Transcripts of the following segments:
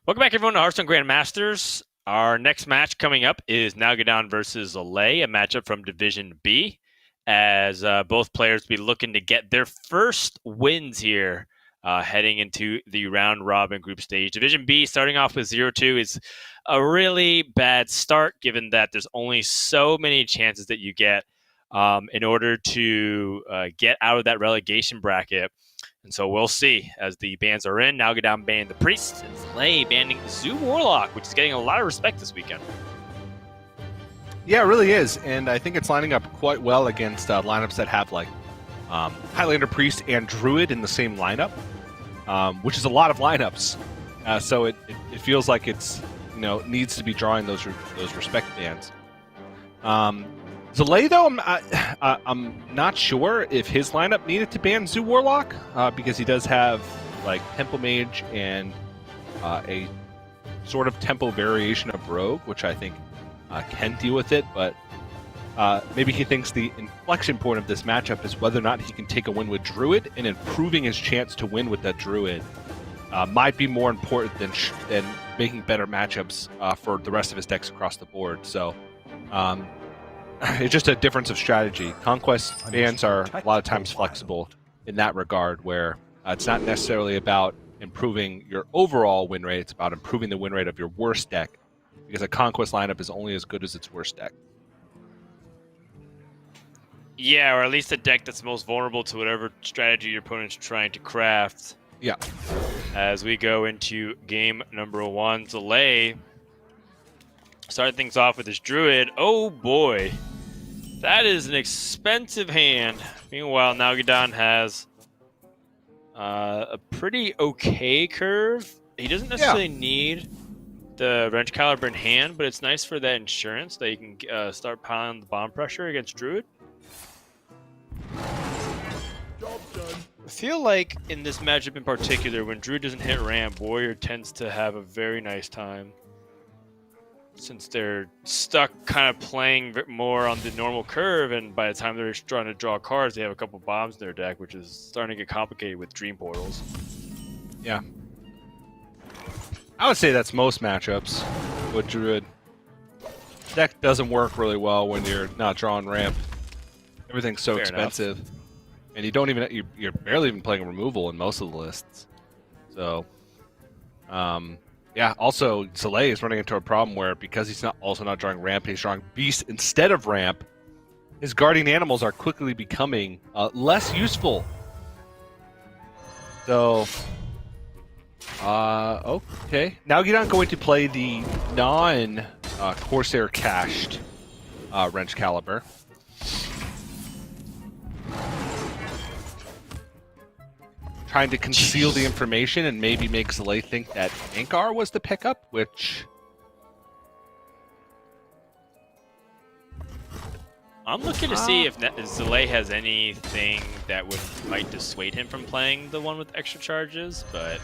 Welcome back, everyone, to Hearthstone Grandmasters. Our next match coming up is Nalguidan versus Zalae, a matchup from Division B, as both players will be looking to get their first wins here heading into the round-robin group stage. Division B, starting off with 0-2, is a really bad start, given that there's only so many chances that you get in order to get out of that relegation bracket. And so we'll see as the bans are in. Nalguidan banning the Priest, and Zalae banning Zoo Warlock, which is getting a lot of respect this weekend. Yeah, it really is, and I think it's lining up quite well against lineups that have like Highlander Priest and Druid in the same lineup, which is a lot of lineups. So it feels like it's needs to be drawing those respect bans. Zalae, though, I'm not sure if his lineup needed to ban Zoo Warlock because he does have like Tempo Mage and a sort of tempo variation of Rogue, which I think can deal with it. But maybe he thinks the inflection point of this matchup is whether or not he can take a win with Druid, and improving his chance to win with that Druid might be more important than making better matchups for the rest of his decks across the board. So. It's just a difference of strategy. Conquest bans are a lot of times flexible in that regard, where it's not necessarily about improving your overall win rate, it's about improving the win rate of your worst deck, because a Conquest lineup is only as good as its worst deck. Yeah, or at least a deck that's most vulnerable to whatever strategy your opponent's trying to craft. Yeah. As we go into game number one, Zalae started things off with his Druid. Oh boy, that is an expensive hand. Meanwhile, Nalguidan has a pretty okay curve. He doesn't necessarily need the Wrench Caliber in hand, but it's nice for that insurance that you can start piling the bomb pressure against Druid. I feel like in this matchup in particular, when Druid doesn't hit ramp, Warrior tends to have a very nice time, since they're stuck kind of playing more on the normal curve, and by the time they're trying to draw cards, they have a couple bombs in their deck, which is starting to get complicated with Dream Portals. Yeah. I would say that's most matchups with Druid. Deck doesn't work really well when you're not drawing ramp. Everything's so expensive. And you don't even, you're barely even playing removal in most of the lists. So, yeah, also, Zalae is running into a problem where, because he's not drawing ramp, he's drawing beast instead of ramp, his guardian animals are quickly becoming less useful. So, okay. Nalguidan going to play the non-Corsair cached Wrench Caliber. Trying to conceal the information and maybe make Zalae think that Ankar was the pickup, which... I'm looking to see if Zalae has anything that might dissuade him from playing the one with extra charges, but...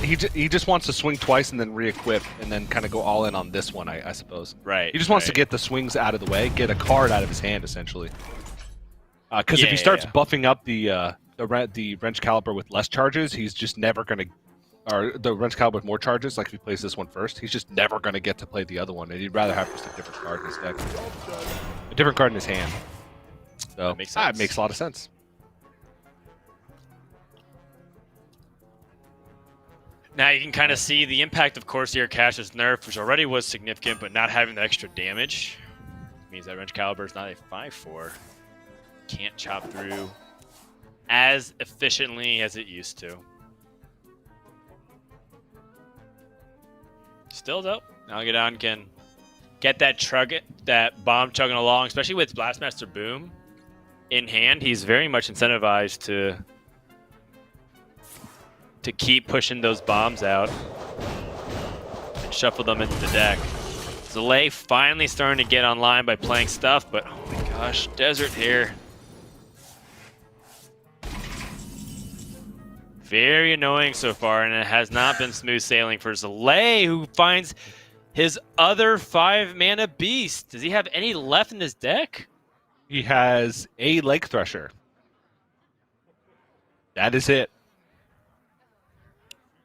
he just wants to swing twice and then re-equip, and then kind of go all in on this one, I suppose. Right. He just wants to get the swings out of the way, get a card out of his hand, essentially. Because if he starts buffing up the Wrench Caliber with less charges, he's just never going to... Or the Wrench Caliber with more charges, like if he plays this one first, he's just never going to get to play the other one, and he'd rather have just a different card in his deck. A different card in his hand. So, that makes sense. It makes a lot of sense. Now you can kind of see the impact of Corsair Cash's nerf, which already was significant, but not having the extra damage means that Wrench Caliber is not a 5/4. Can't chop through as efficiently as it used to. Still though, Nalguidan can get that bomb chugging along, especially with Blastmaster Boom in hand. He's very much incentivized to keep pushing those bombs out and shuffle them into the deck. Zalae finally starting to get online by playing stuff, but oh my gosh, Desert here. Very annoying so far, and it has not been smooth sailing for Zalae, who finds his other 5-mana beast. Does he have any left in his deck? He has a Lake Thresher. That is it.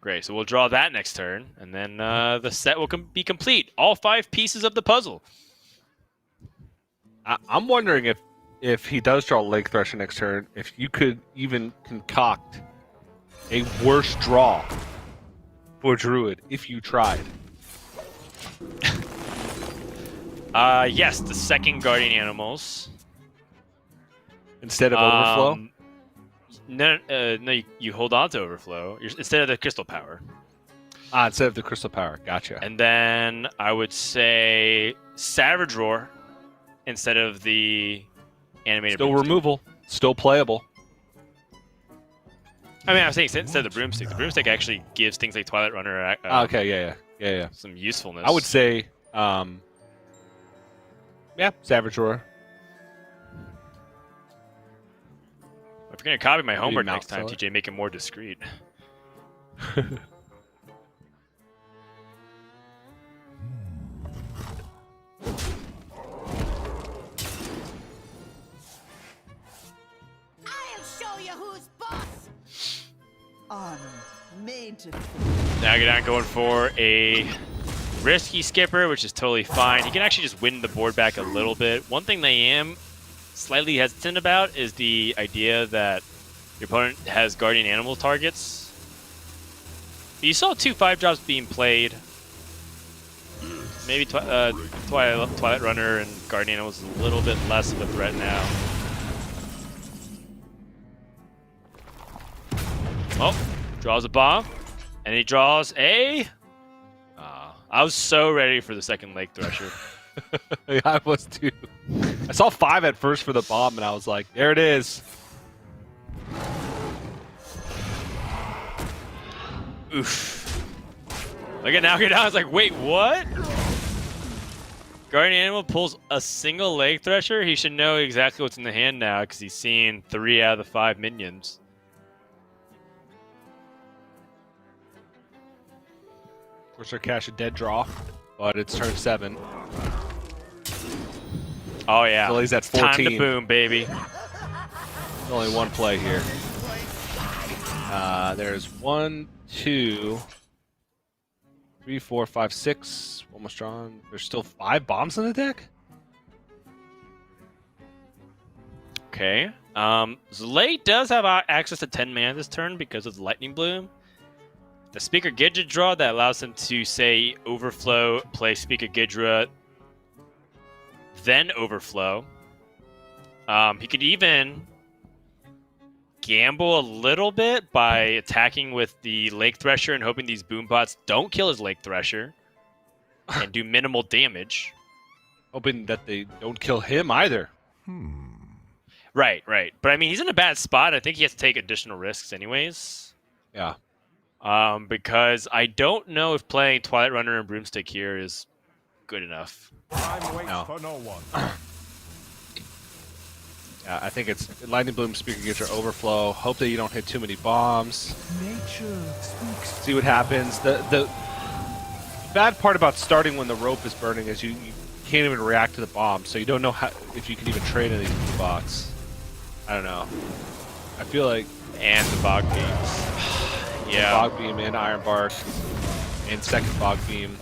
Great. So we'll draw that next turn, and then the set will be complete. All 5 pieces of the puzzle. I'm wondering if he does draw Lake Thresher next turn, if you could even concoct a worse draw for Druid if you tried. Yes, the second Guardian Animals. Instead of Overflow? No, you hold on to Overflow instead of the Crystal Power. Instead of the Crystal Power. Gotcha. And then I would say Savage Roar instead of the animated Still broomstick. removal. Still playable. I mean, I'm saying instead of the Broomstick. The Broomstick actually gives things like Twilight Runner Okay, yeah. some usefulness. I would say, Savage Roar. If you're going to copy my homework Mount next time, Seller. TJ, make it more discreet. I'll show you who's boss. Honor made to Nalguidan going for a risky skipper, which is totally fine. He can actually just win the board back a little bit. One thing that I am slightly hesitant about is the idea that your opponent has Guardian Animal targets. You saw 2 5-drops being played. Maybe Twilight Runner and Guardian Animal is a little bit less of a threat now. Oh, draws a bomb, and he draws a... I was so ready for the second Lake Thresher. Yeah, I was too. I saw 5 at first for the bomb, and I was like, there it is. Oof. Look at Nalguidan. I was like, wait, what? Guardian Animal pulls a single Lake Thresher. He should know exactly what's in the hand now because he's seen 3 out of the 5 minions. Of course, our cash a dead draw, but it's turn 7. Oh, yeah. So he's at 14. Time to boom, baby. There's only one play here. There's 1, 2, 3, 4, 5, 6. Almost drawn. There's still 5 bombs in the deck? Okay. Zalae does have access to 10 mana this turn because of the Lightning Bloom. The Speaker Gidra draw that allows him to, say, Overflow, play Speaker Gidra, then Overflow. He could even gamble a little bit by attacking with the Lake Thresher and hoping these Boombots don't kill his Lake Thresher and do minimal damage. Hoping that they don't kill him either. Right. But I mean, he's in a bad spot. I think he has to take additional risks anyways. Yeah. Because I don't know if playing Twilight Runner and Broomstick here is good enough. Time waits No. for no one. Yeah, I think it's Lightning Bloom, Speaker Gidra, Overflow. Hope that you don't hit too many bombs. Nature speaks. See what happens. The bad part about starting when the rope is burning is you can't even react to the bomb, so you don't know if you can even trade in these box. I don't know. I feel like And the Bog Beams. Yeah. Bog Beam and Iron Bark and second Bog Beam.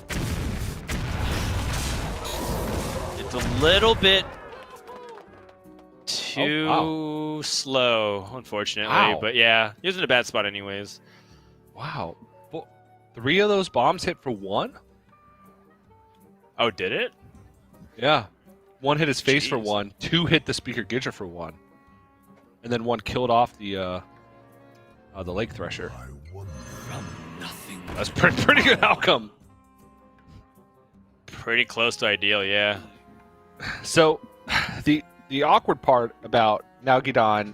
It's a little bit too slow, unfortunately. Wow. But yeah, he was in a bad spot anyways. Wow. Well, 3 of those bombs hit for 1? Oh, did it? Yeah. 1 hit his face for Jeez. 1. 2 hit the Speaker Gidra for 1. And then 1 killed off the Lake Thresher. That's pretty good outcome. Pretty close to ideal, yeah. So, the awkward part about Nalguidan,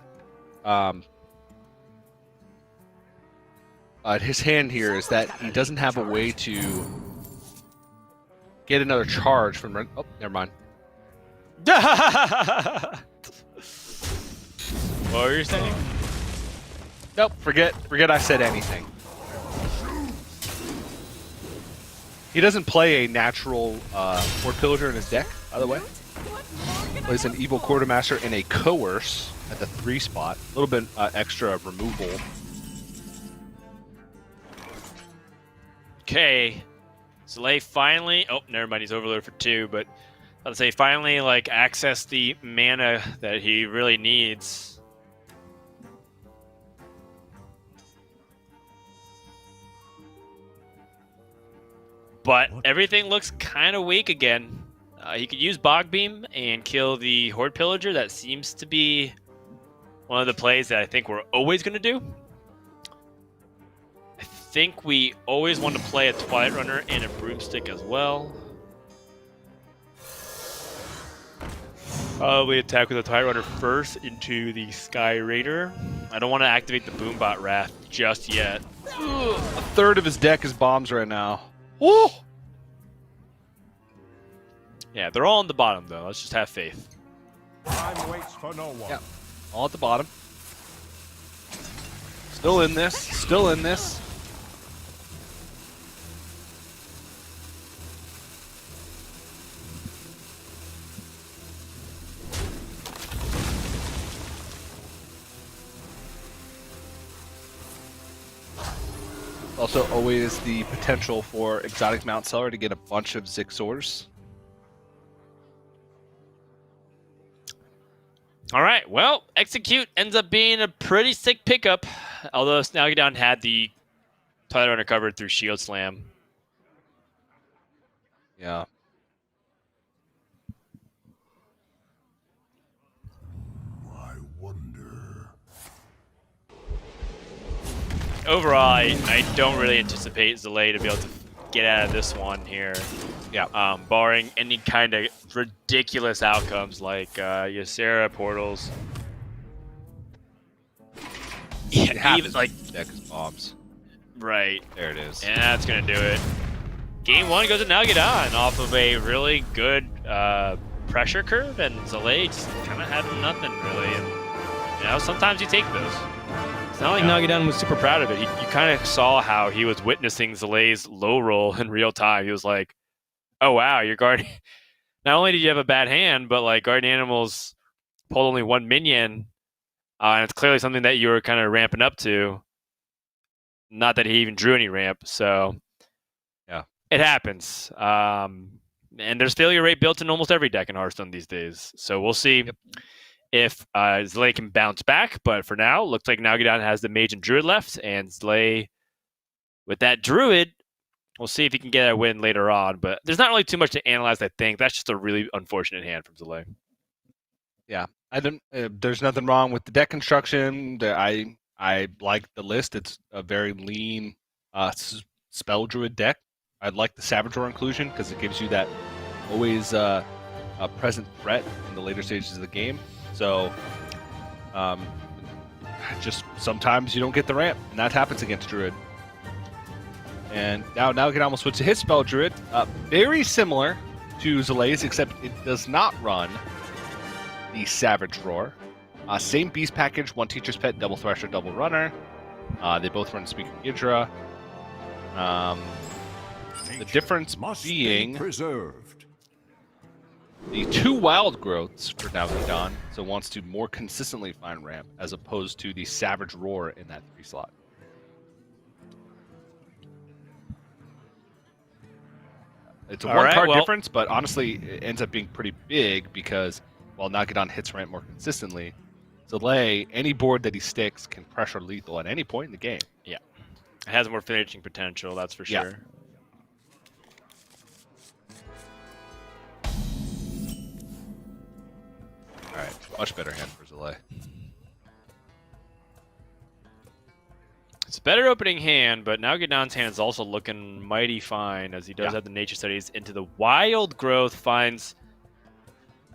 his hand here is that he doesn't have a way to get another charge from. Oh, never mind. What were you saying? Nope. Forget I said anything. He doesn't play a natural Fort Pillager in his deck, by the way. Plays an Evil Quartermaster and a Coerce at the 3 spot. A little bit extra removal. Okay. Zalae finally... Oh, never mind. He's overloaded for 2, but I'd say finally, like, access the mana that he really needs. But everything looks kind of weak again. He could use Bog Beam and kill the Horde Pillager. That seems to be one of the plays that I think we're always going to do. I think we always want to play a Twilight Runner and a Broomstick as well. Probably attack with a Twilight Runner first into the Sky Raider. I don't want to activate the Boombot Wrath just yet. A third of his deck is bombs right now. Woo! Yeah, they're all on the bottom, though. Let's just have faith. Time waits for no one. Yeah. All at the bottom. Still in this. Still in this. Also, always the potential for Exotic Mount Seller to get a bunch of Zixors. All right, well, Execute ends up being a pretty sick pickup, although Nalguidan had the Twilight Runner covered through Shield Slam. Yeah. I wonder. Overall, I don't really anticipate Zalae to be able to get out of this one here. Yeah. Barring any kind of ridiculous outcomes like Ysera portals. Yeah, even like deck is bombs. right. There it is. And that's gonna do it. Game 1 goes to Nalguidan off of a really good pressure curve, and Zalae just kind of had nothing really. And sometimes you take those. It's not like Nalguidan was super proud of it. You kind of saw how he was witnessing Zalae's low roll in real time. He was like, "Oh wow, your guardian! Not only did you have a bad hand, but like guardian animals pulled only 1 minion, and it's clearly something that you were kind of ramping up to. Not that he even drew any ramp, so yeah, it happens. And there's failure rate built in almost every deck in Hearthstone these days. So we'll see if Zalae can bounce back. But for now, looks like Nalguidan has the Mage and Druid left, and Zalae with that Druid. We'll see if he can get a win later on, but there's not really too much to analyze, I think. That's just a really unfortunate hand from Zalae. Yeah, I don't. There's nothing wrong with the deck construction. I like the list. It's a very lean spell druid deck. I like the Savage Roar inclusion because it gives you that always a present threat in the later stages of the game. So, just sometimes you don't get the ramp, and that happens against Druid. And now we can almost switch to his spell Druid. Very similar to Zalae's, except it does not run the Savage Roar. Same beast package, 1 Teacher's Pet, double Thresher, double Runner. They both run Speaking Ghidra. The difference being preserved. the 2 Wild Growths for Nalguidan, so wants to more consistently find ramp, as opposed to the Savage Roar in that 3 slot. It's a 1 card difference, but honestly, it ends up being pretty big because while Nalguidan hits ramp more consistently, Zalae, any board that he sticks can pressure lethal at any point in the game. Yeah. It has more finishing potential, that's for sure. Alright, much better hand for Zalae. It's a better opening hand, but Nalguidan's hand is also looking mighty fine as he does have the nature studies into the Wild Growth, finds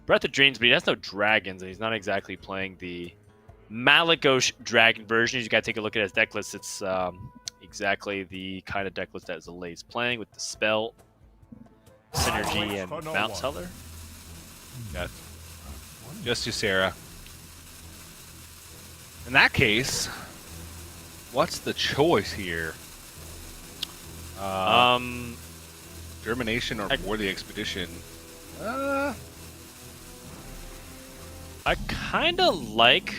Breath of Dreams, but he has no dragons, and he's not exactly playing the Malygos dragon version. You got to take a look at his deck list. It's exactly the kind of deck list that Zalae's playing with the spell, synergy, and Mount Seller. Got just Ysera. In that case, what's the choice here? Germination or War the Expedition? I kind of like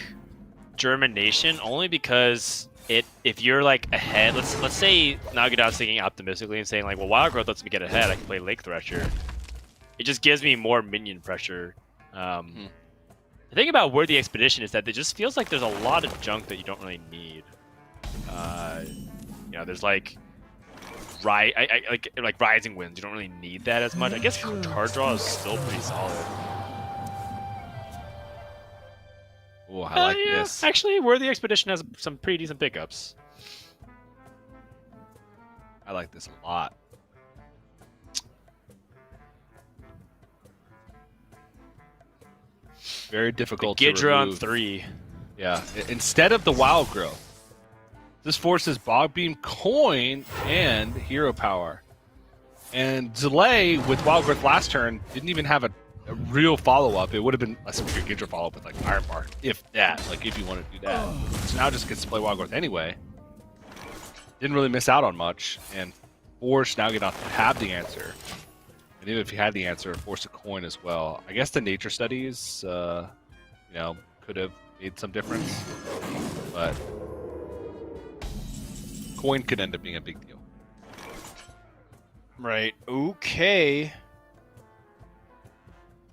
Germination only because if you're like ahead, let's say Nalguidan's thinking optimistically and saying like, well, Wild Growth lets me get ahead. I can play Lake Thresher. It just gives me more minion pressure. The thing about Worthy Expedition is that it just feels like there's a lot of junk that you don't really need. You know, there's like like Rising Winds. You don't really need that as much. I guess card draw is still pretty solid. Oh, I like this. Actually, Worthy Expedition has some pretty decent pickups. I like this a lot. Very difficult to Gidra on remove. 3. Yeah. Instead of the Wild Growth, this forces Bog Beam, Coin, and Hero Power. And Zalae with Wild Growth last turn didn't even have a real follow-up. It would have been a superior Gidra follow-up with like Iron Bark, if that, like if you want to do that. So now just gets to play Wild Growth anyway. Didn't really miss out on much, and forced Nalguidan to have the answer. And even if he had the answer, forced a coin as well. I guess the nature studies, you know, could have made some difference, but coin could end up being a big deal. Right. Okay.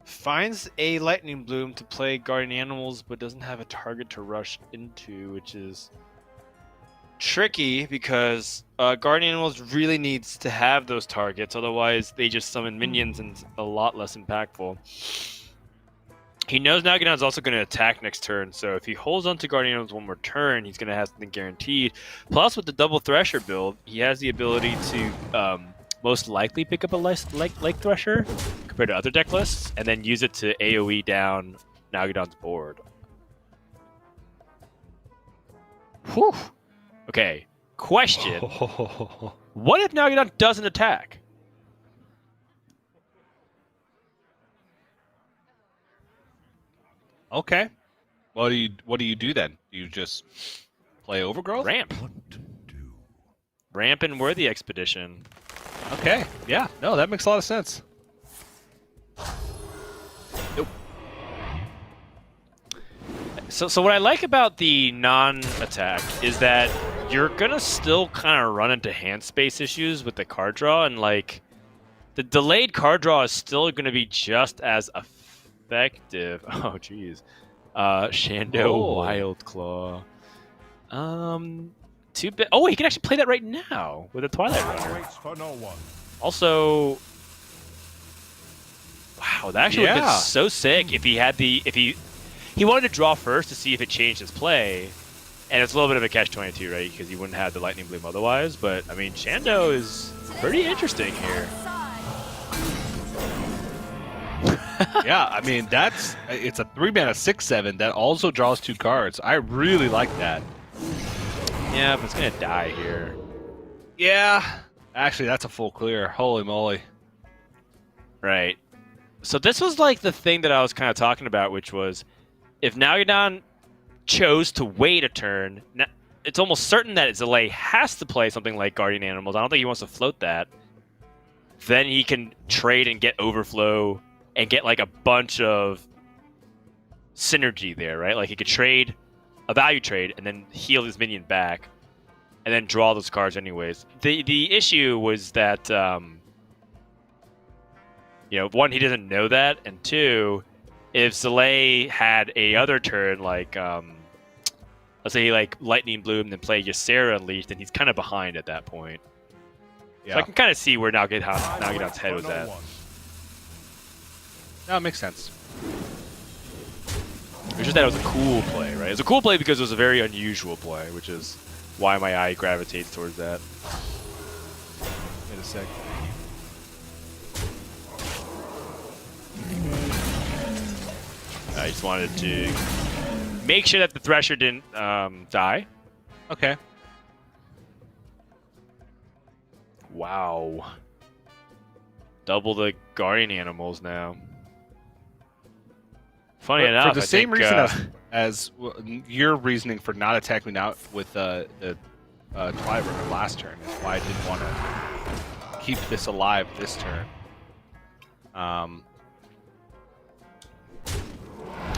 Finds a Lightning Bloom to play Guardian Animals, but doesn't have a target to rush into, which is tricky because Guardian Animals really needs to have those targets, otherwise they just summon minions and it's a lot less impactful. He knows Nalguidan is also going to attack next turn, so if he holds on to Guardian Animals one more turn, he's going to have something guaranteed. Plus, with the double Thresher build, he has the ability to most likely pick up a Lake Thresher compared to other deck lists, and then use it to AoE down Nalguidan's board. Whew. Okay, question. What if Nalguidan doesn't attack? Okay. What do you do then? Do you just play Overgrowth? Ramp. Ramp and Worthy Expedition. Okay. Yeah. No, that makes a lot of sense. Nope. So what I like about the non-attack is that you're gonna still kind of run into hand space issues with the card draw, and like the delayed card draw is still gonna be just as effective. Oh jeez. Shando Wild Claw. Too bit. Oh, he can actually play that right now with a Twilight Runner. Waits for no one. Also, wow, that actually would have been so sick if he had he wanted to draw first to see if it changed his play, and it's a little bit of a catch-22, right? Because he wouldn't have the Lightning Bloom otherwise. But I mean, Shando is pretty interesting here. Yeah, I mean it's a 3-mana 6/7 that also draws 2 cards. I really like that. Yeah, but it's gonna die here. Yeah. Actually, that's a full clear. Holy moly. Right. So this was like the thing that I was kind of talking about, which was if Nalguidan chose to wait a turn, it's almost certain that Zalae has to play something like Guardian Animals. I don't think he wants to float that. Then he can trade and get Overflow and get like a bunch of synergy there, right? Like he could trade a value trade and then heal his minion back and then draw those cards anyways. The issue was that you know, one, he doesn't know that, and two, if Zalae had a other turn like let's say he like Lightning Bloom then play Ysera Unleashed, then he's kind of behind at that point. Yeah. So I can kind of see where Nalguidan's head was at. No, it makes sense. It's just that it was a cool play, right? It was a cool play because it was a very unusual play, which is why my eye gravitates towards that. In a sec. I just wanted to make sure that the Thresher didn't die. Okay. Wow. Double the Guardian Animals now. Funny enough, for the same reason as your reasoning for not attacking out with the Twilight Runner last turn is why I didn't want to keep this alive this turn.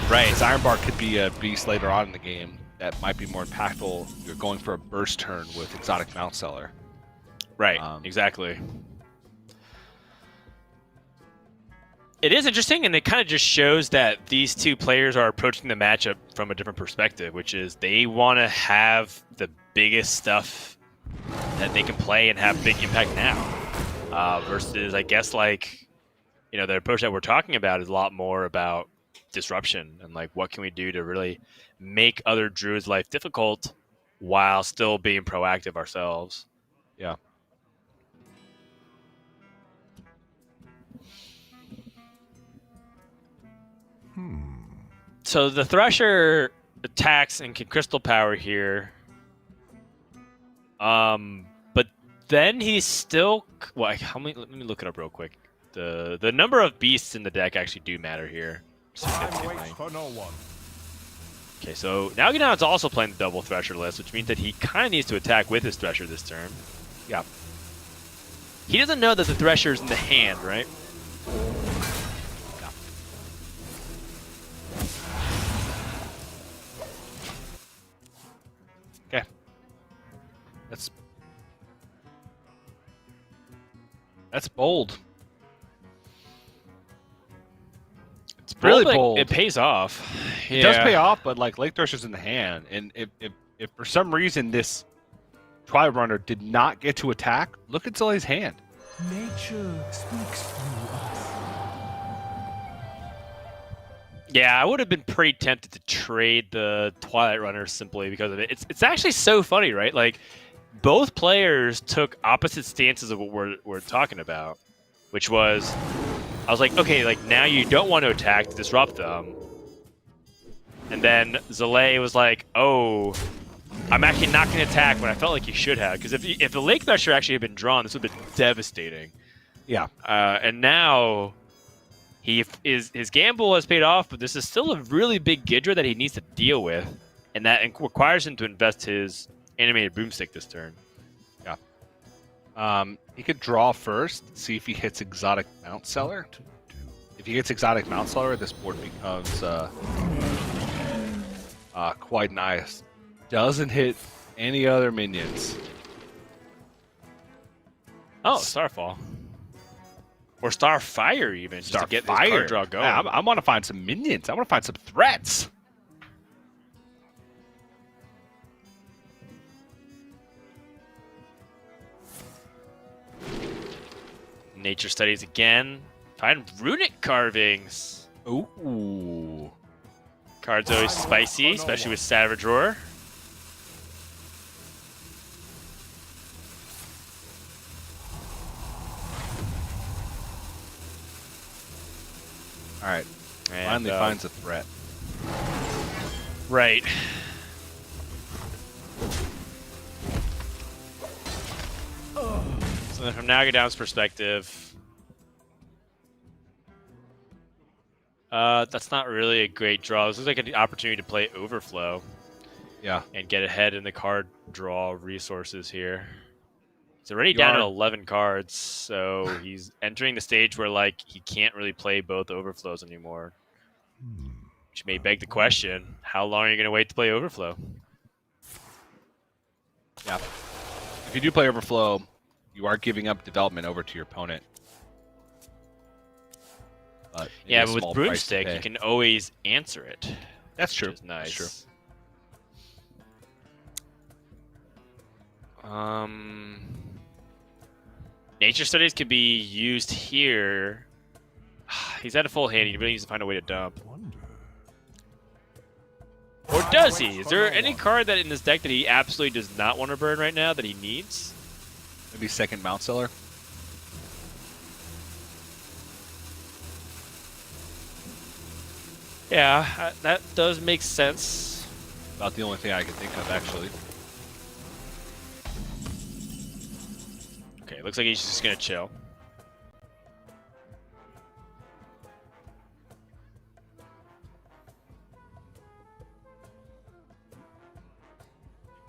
Right, his Iron Bark could be a beast later on in the game. that might be more impactful. You're going for a burst turn with Exotic Mount Seller. Right, exactly. It is interesting, and it kind of just shows that these two players are approaching the matchup from a different perspective, which is they want to have the biggest stuff that they can play and have big impact now. Versus, I guess, like, you know, the approach that we're talking about is a lot more about disruption and, like, what can we do to really make other Druids' life difficult while still being proactive ourselves. Yeah. So the Thresher attacks and can crystal power here. But then he's still how many? Let me look it up real quick. The number of beasts in the deck actually do matter here. Time waits for no one. Okay, so Nalguidan's also playing the double Thresher list, which means that he kind of needs to attack with his Thresher this turn. Yeah. He doesn't know that the Thresher's in the hand, right? Okay. That's bold. It's really but bold. It pays off. It does pay off, but like Lake Thresher's in the hand, and if for some reason this Twilight Runner did not get to attack, look at Zalae's hand. Nature speaks through us. Yeah, I would have been pretty tempted to trade the Twilight Runner simply because of it. It's actually so funny, right? Like, both players took opposite stances of what we're talking about, which was, I was like, okay, like, now you don't want to attack to disrupt them. And then Zalae was like, oh, I'm actually not going to attack when I felt like you should have. Because if the Lake Thresher actually had been drawn, this would have been devastating. Yeah. And now his gamble has paid off, but this is still a really big Gidra that he needs to deal with. And that requires him to invest his animated Boomstick this turn. Yeah. He could draw first, see if he hits Exotic Mount Seller. If he hits Exotic Mount Seller, this board becomes quite nice. Doesn't hit any other minions. Oh, Starfall. Or Starfire, even, just to get this card draw going. Yeah, I want to find some minions. I want to find some threats. Nature studies again. Find runic carvings. Ooh. Card's always spicy, especially with Savage Roar. All right. And, Finally finds a threat. Right. So then from Nalguidan's perspective, that's not really a great draw. This looks like an opportunity to play Overflow. Yeah. And get ahead in the card draw resources here. He's already down at 11 cards, so he's entering the stage where, like, he can't really play both Overflows anymore. Which may beg the question, how long are you going to wait to play Overflow? Yeah. If you do play Overflow, you are giving up development over to your opponent. But yeah, but with Broomstick, you can always answer it. That's true. Which is nice. That's true. Nature Studies could be used here. He's at a full hand. He really needs to find a way to dump. Or does he? Is there any card that in this deck that he absolutely does not want to burn right now that he needs? Maybe second Mount Seller. Yeah, that does make sense. About the only thing I can think of, actually. Okay, looks like he's just going to chill.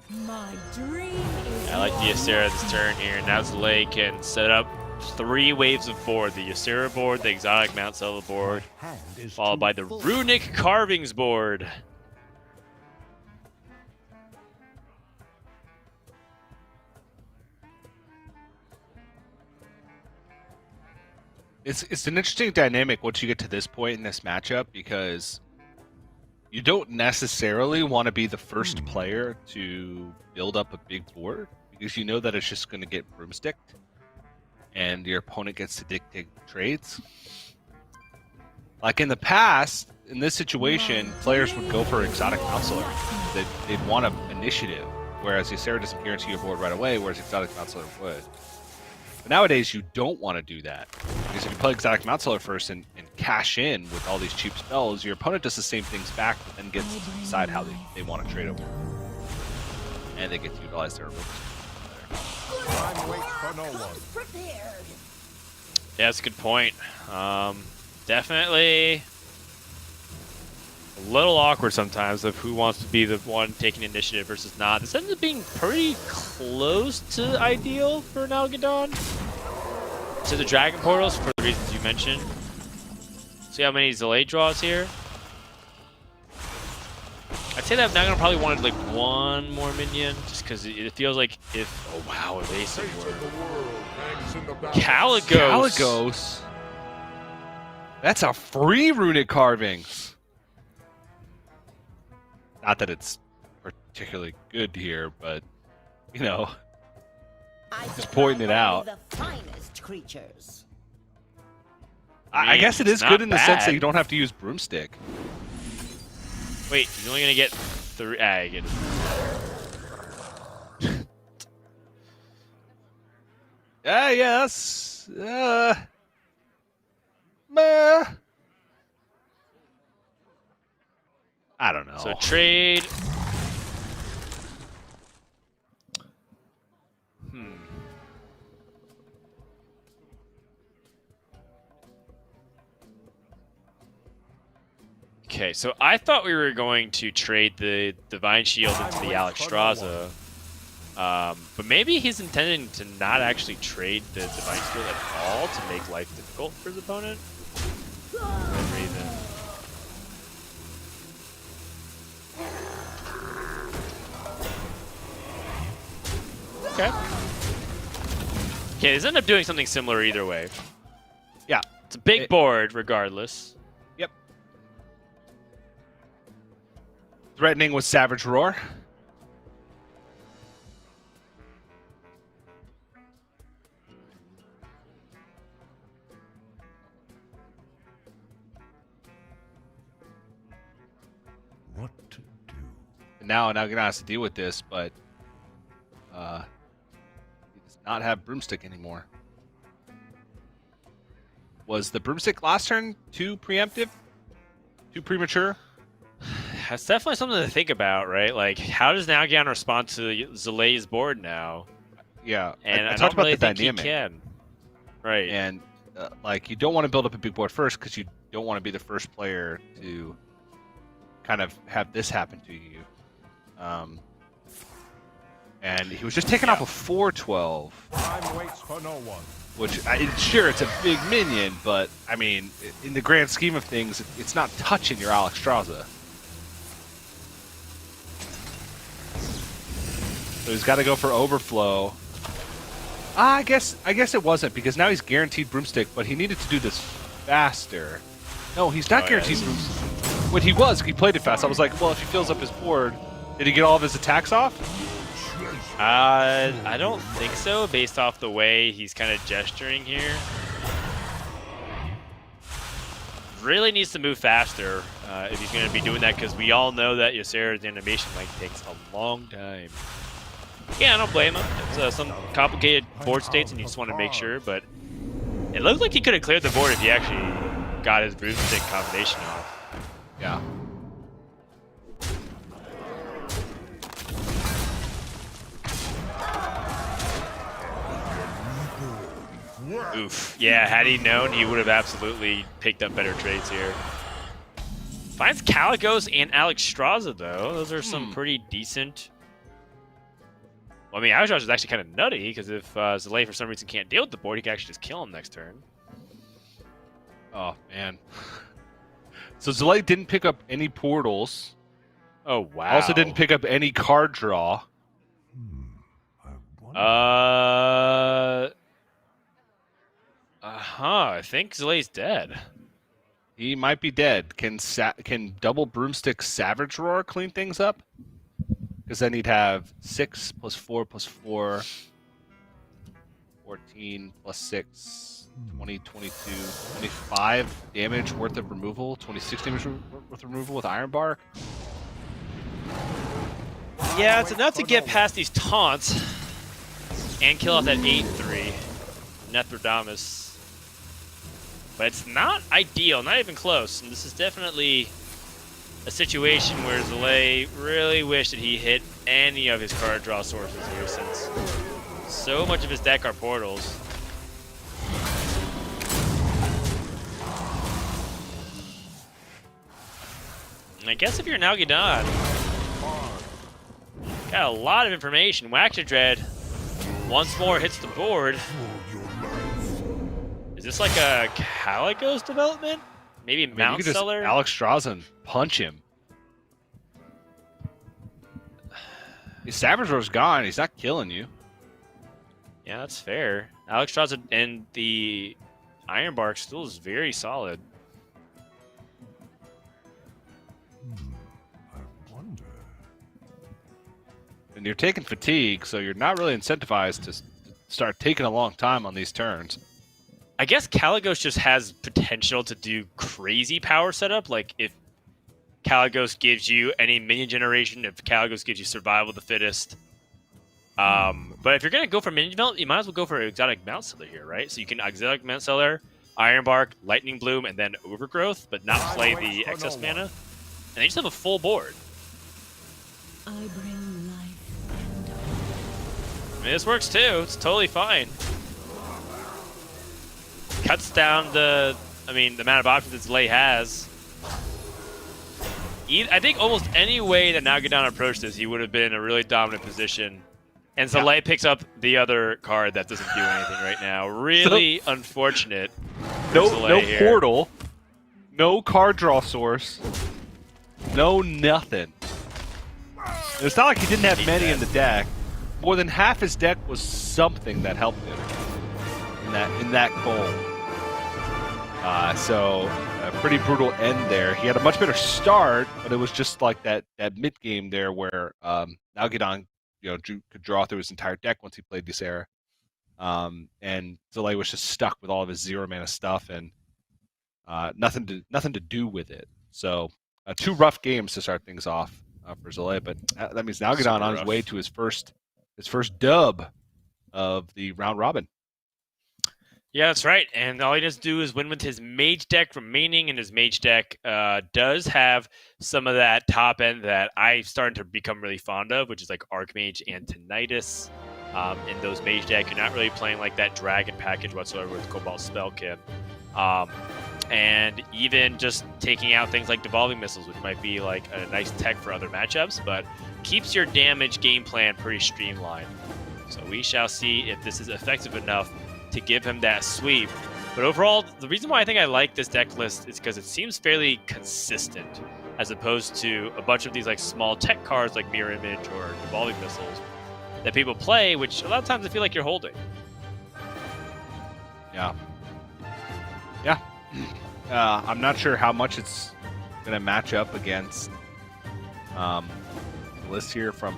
My dream is I like the Ysera this turn here. Now Zalae can set up 3 waves of board. The Ysera board, the Exotic Mount Seller board, followed by the Runic Carvings board. It's an interesting dynamic once you get to this point in this matchup because you don't necessarily want to be the first player to build up a big board because you know that it's just going to get broomsticked and your opponent gets to dictate trades. Like in the past, in this situation, players would go for exotic counselor. They'd want an initiative, whereas Ysera doesn't guarantee your board right away, whereas exotic counselor would. But nowadays, you don't want to do that. Because if you play exotic counselor first and cash in with all these cheap spells, your opponent does the same things back, but then gets to decide how they want to trade over. And they get to utilize their abilities. Time waits for no one. Prepared. Yeah, that's a good point. Definitely a little awkward sometimes of who wants to be the one taking initiative versus not. This ends up being pretty close to ideal for Nalguidan. To the Dragon Portals for the reasons you mentioned. See how many Zalae draws here? I'd say that Nalguidan probably wanted like one more minion, just because it feels like if... Oh wow, evasive word. Caligos! Caligos? That's a free runic carvings. Not that it's particularly good here, but you know, just pointing it out. The finest creatures. I guess it is not good in the sense bad. that you don't have to use broomstick. Wait, he's only gonna get 3. I get it. Yeah, that's meh. I don't know. So trade. Okay, so I thought we were going to trade the Divine Shield into the Alexstrasza. But maybe he's intending to not actually trade the Divine Shield at all to make life difficult for his opponent. For some reason. Okay. Okay, this ended up doing something similar either way. Yeah. It's a big board regardless. Yep. Threatening with Savage Roar. What to do? And now Nalguidan has to deal with this, but he does not have Broomstick anymore. Was the Broomstick last turn too preemptive? Too premature? That's definitely something to think about, right? Like, how does Nalguidan respond to Zalae's board now? Yeah, And I talked don't about really the think dynamic. he can. Right. And like, you don't want to build up a big board first because you don't want to be the first player to kind of have this happen to you. And he was just taken off a 4/12. Time waits for no one. Which, sure, it's a big minion, but, I mean, in the grand scheme of things, it's not touching your Alexstrasza. So he's got to go for Overflow. I guess it wasn't, because now he's guaranteed Broomstick, but he needed to do this faster. No, he's not guaranteed Broomstick. When he played it fast. I was like, well, if he fills up his board, did he get all of his attacks off? I don't think so, based off the way he's kind of gesturing here. Really needs to move faster if he's going to be doing that, because we all know that Ysera's animation length takes a long time. Yeah, I don't blame him. It's some complicated board states, and you just want to make sure, but it looks like he could have cleared the board if he actually got his Broomstick combination off. Yeah. Oof. Yeah, had he known, he would have absolutely picked up better trades here. Finds Caligos and Alexstrasza, though. Those are some pretty decent... Well, I mean, Alexstrasza is actually kind of nutty, because if Zalae for some reason can't deal with the board, he can actually just kill him next turn. Oh, man. So Zalae didn't pick up any portals. Oh, wow. Also didn't pick up any card draw. I wonder. I think Zalae's dead. He might be dead. Can double broomstick Savage Roar clean things up? Because then he'd have 6 plus 4 plus 4, 14 plus 6, 20, 22, 25 damage worth of removal, 26 damage worth of removal with Iron Bark. Yeah, it's enough to get past these taunts and kill off that 8-3 Nephrodamus. But it's not ideal, not even close. And this is definitely a situation where Zalae really wished that he hit any of his card draw sources here, since so much of his deck are portals. And I guess if you're Nalguidan, got a lot of information. Waxer Dread once more hits the board. Is this like a Caligos development? Maybe Mount you could Seller? just Alex Drazen punch him. His Savage Roar's gone. He's not killing you. Yeah, that's fair. Alex Drazen and the Iron Bark still is very solid. I wonder. And you're taking fatigue, so you're not really incentivized to start taking a long time on these turns. I guess Caligos just has potential to do crazy power setup. Like, if Caligos gives you any minion generation, if Caligos gives you survival of the fittest. But if you're going to go for minion development, you might as well go for exotic Mount Seller here, right? So you can exotic Mount Seller, Iron Bark, Lightning Bloom, and then Overgrowth, but not play the excess mana. And they just have a full board. I bring life and I mean, this works too. It's totally fine. Cuts down the amount of options that Zalae has. I think almost any way that Nalguidan approached this, he would have been in a really dominant position. And Zalae picks up the other card that doesn't do anything right now. Really unfortunate. No here. portal, no card draw source, no nothing. It's not like he didn't have many in the deck. More than half his deck was something that helped him in that goal. So a pretty brutal end there. He had a much better start, but it was just like that mid game there where Nalguidan could draw through his entire deck once he played Ysera. And Zalae was just stuck with all of his 0 mana stuff and nothing to do with it. So 2 rough games to start things off for Zalae, but that means Nalguidan on his way to his first dub of the round robin. Yeah, that's right. And all he does do is win with his Mage deck remaining, and his Mage deck does have some of that top end that I'm starting to become really fond of, which is like Archmage and Tinnitus. In those Mage deck, you're not really playing like that Dragon package whatsoever with Cobalt Spellkin. And even just taking out things like Devolving Missiles, which might be like a nice tech for other matchups, but keeps your damage game plan pretty streamlined. So we shall see if this is effective enough to give him that sweep. But overall, the reason why I think I like this deck list is because it seems fairly consistent, as opposed to a bunch of these like small tech cards like Mirror Image or Devolving Missiles that people play, which a lot of times I feel like you're holding. Yeah. I'm not sure how much it's going to match up against the list here from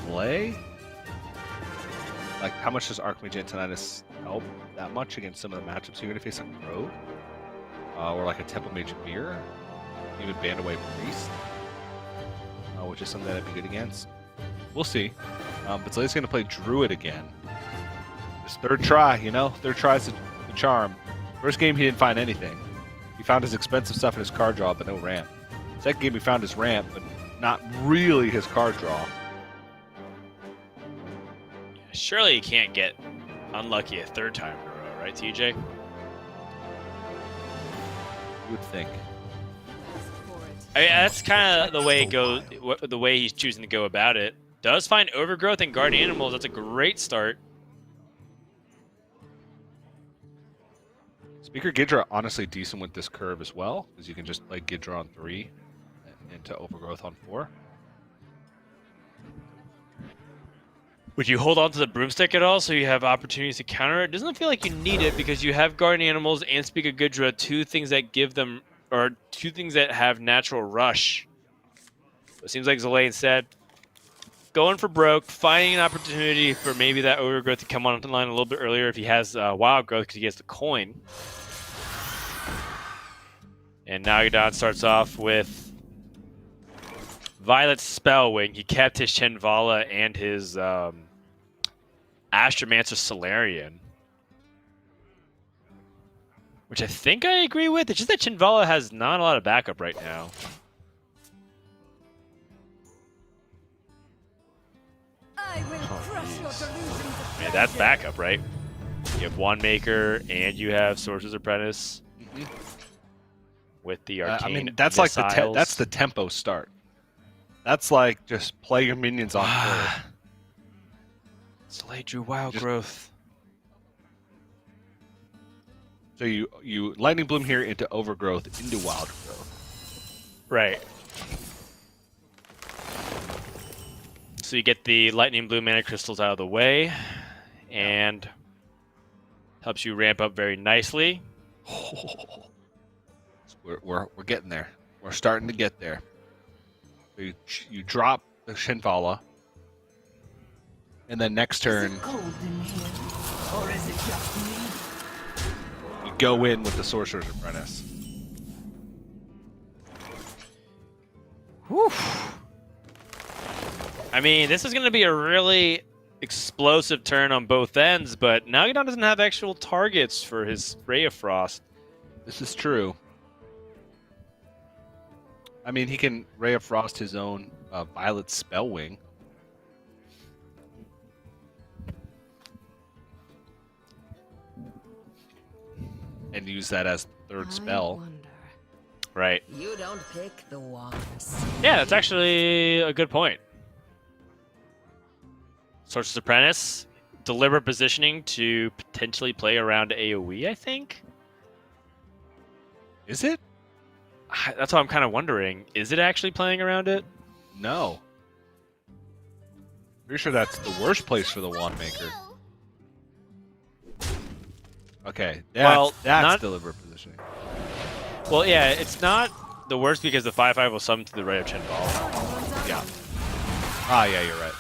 Zalae. Like, how much does Archmage and Tinnitus help that much against some of the matchups? You're going to face a Rogue or like a Temple Mage Mirror, even Band Away Priest, which is something that I'd be good against. We'll see. But Zalae's going to play Druid again. His third try, third try's the charm. First game, he didn't find anything. He found his expensive stuff in his card draw, but no ramp. Second game, he found his ramp, but not really his card draw. Surely you can't get unlucky a third time in a row, right, TJ? You would think. I mean, that's kind of the way it goes. The way he's choosing to go about it. Does find Overgrowth and Guardian Animals. That's a great start. Speaker Gidra honestly decent with this curve as well, because you can just play Gidra on 3 into Overgrowth on 4. Would you hold on to the broomstick at all so you have opportunities to counter it? Doesn't feel like you need it because you have guardian animals and Speak of Gudra, two things that give them, or two things that have natural rush. It seems like Zalae instead going for broke, finding an opportunity for maybe that overgrowth to come online a little bit earlier if he has wild growth because he gets the coin. And Nalguidan starts off with Violet Spellwing. He kept his Chenvala and his Astromancer Solarian, which I think I agree with. It's just that Chenvala has not a lot of backup right now. I will crush your delusions of Man, that's pleasure. backup, right? You have Wand Maker and you have Sorcerer's Apprentice with the Arcane I mean, that's like missiles. that's the tempo start. That's like just play your minions on curve. Zalae drew Wild Just- Growth. So you Lightning Bloom here into Overgrowth, into Wild Growth. Right. So you get the Lightning Blue Mana Crystals out of the way, and helps you ramp up very nicely. We're getting there. We're starting to get there. So you drop the Shinvala, and then next turn Cold in here, or is it just me? you go in with the Sorcerer's Apprentice. Whew. I mean, this is going to be a really explosive turn on both ends, but Nalguidan doesn't have actual targets for his Ray of Frost. This is true. I mean, he can Ray of Frost his own Violet Spellwing. And use that as the third spell. Right. You don't pick the ones. Yeah, that's actually a good point. Sorcerer's Apprentice, deliberate positioning to potentially play around AoE, I think? Is it? That's what I'm kind of wondering. Is it actually playing around it? No. Pretty sure that's the worst place for the Wand Maker. Okay, that's not- deliberate positioning. Well, yeah, it's not the worst because the 5/5 will summon to the Ray of Chenval. Yeah. Ah, yeah, you're right.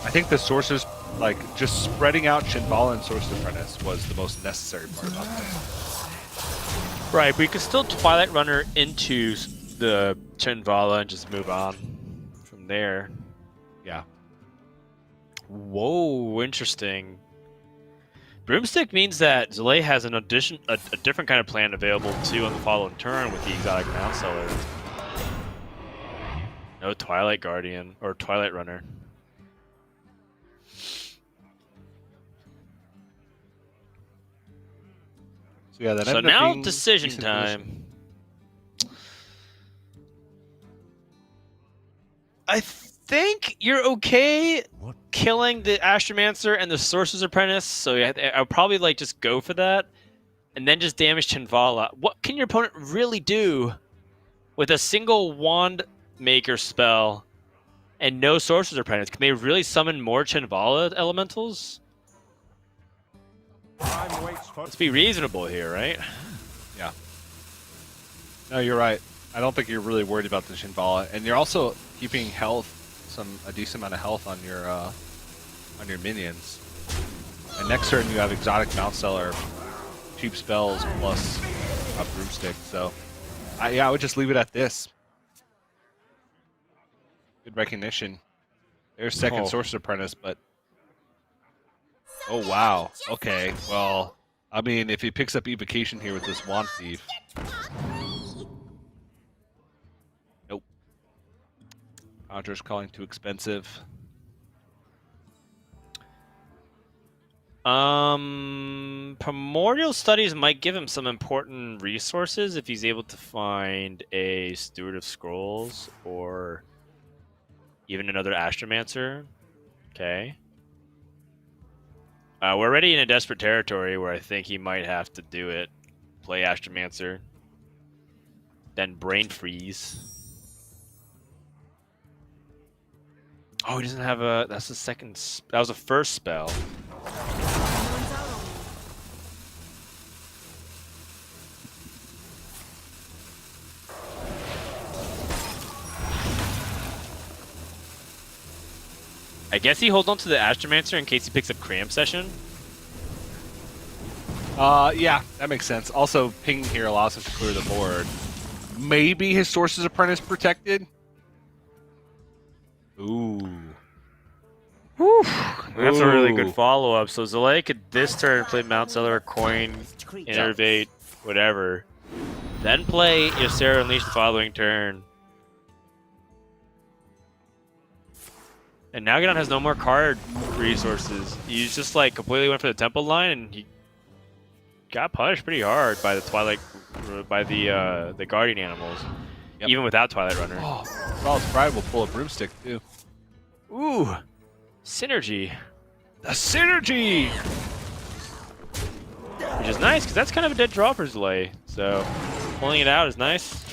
I think the Sorcerer's, like, just spreading out Shinvala and Sorcerer's Apprentice was the most necessary part about this. Right, we could still Twilight Runner into the Chenvala and just move on from there. Yeah. Whoa, interesting. Broomstick means that Zalae has an addition, a different kind of plan available too on the following turn with the exotic Mount Seller. No Twilight Guardian or Twilight Runner. So yeah, that So ended up now being decision decent time. position. I think you're okay What? killing the Astromancer and the Sorcerer's Apprentice, so I would probably like just go for that, and then just damage Chenvala. What can your opponent really do with a single Wand Maker spell and no Sorcerer's Apprentice? Can they really summon more Chenvala elementals? Time waits for Let's be reasonable here, right? Yeah. No, you're right. I don't think you're really worried about the Shinvala, and you're also keeping health, a decent amount of health on your minions. And next turn you have exotic Mount Seller, cheap spells plus a broomstick. So, I would just leave it at this. Good recognition. There's second Oh. Sorcerer's Apprentice, but oh wow. Okay, well, I mean, if he picks up Evocation here with this Wand Thief. Nope. Conjurer's Calling too expensive. Primordial Studies might give him some important resources if he's able to find a Steward of Scrolls or even another Astromancer. Okay. We're already in a desperate territory where I think he might have to do it. Play Astromancer. Then Brain Freeze. Oh, he doesn't have a. That's the second. That was the first spell. I guess he holds on to the Astromancer in case he picks up Cram Session. Yeah, that makes sense. Also, pinging here allows him to clear the board. Maybe his Sorcerer's Apprentice protected? Ooh. Whew. That's a really Ooh. good follow-up. So Zalae could this turn play Mount Cellar, Coin, Innervate, whatever. Then play Ysera Unleash the following turn. And Nalguidan has no more card resources. He's just like completely went for the temple line, and he got punished pretty hard by the Twilight, by the Guardian animals, even without Twilight Runner. Oh, Flawless Pride will pull a broomstick too. Ooh, synergy, The synergy. which is nice because that's kind of a dead draw for Zalae. So pulling it out is nice.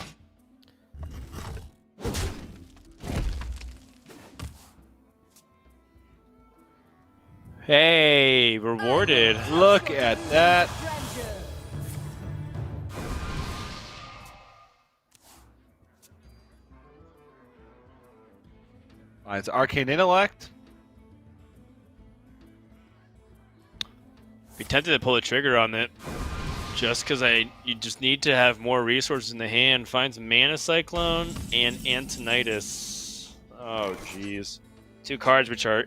Hey, rewarded. Look at that. It's Arcane Intellect. Be tempted to pull the trigger on it, just because you just need to have more resources in the hand. Find some Mana Cyclone and Antonitis. Oh, jeez. 2 cards which are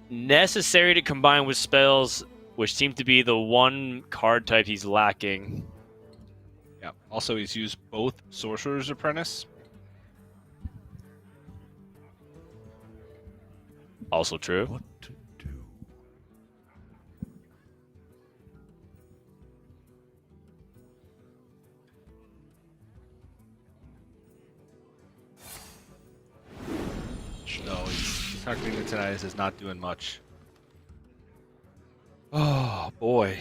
necessary to combine with spells, which seem to be the one card type he's lacking. Yeah. Also, he's used both Sorcerer's Apprentice. Also true. What to do? No, he's targeting tonight is not doing much. Oh boy.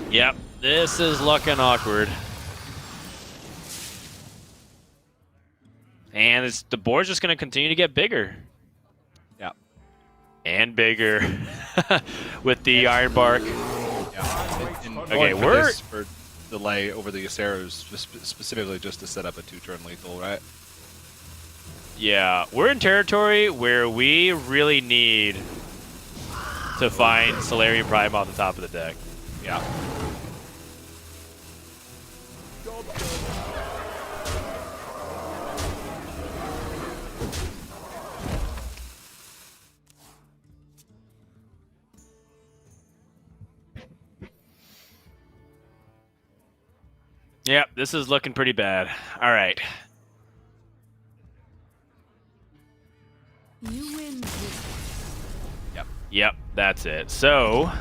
Yep, this is looking awkward. And the board's just going to continue to get bigger. Yeah. And bigger with the Iron Bark. Yeah. And Okay, going for we're this for delay over the Ysera specifically just to set up a 2-turn lethal, right? Yeah, we're in territory where we really need to find Solarian Prime on the top of the deck. Yeah. Yep, this is looking pretty bad. All right. You win this. Yep, that's it. So,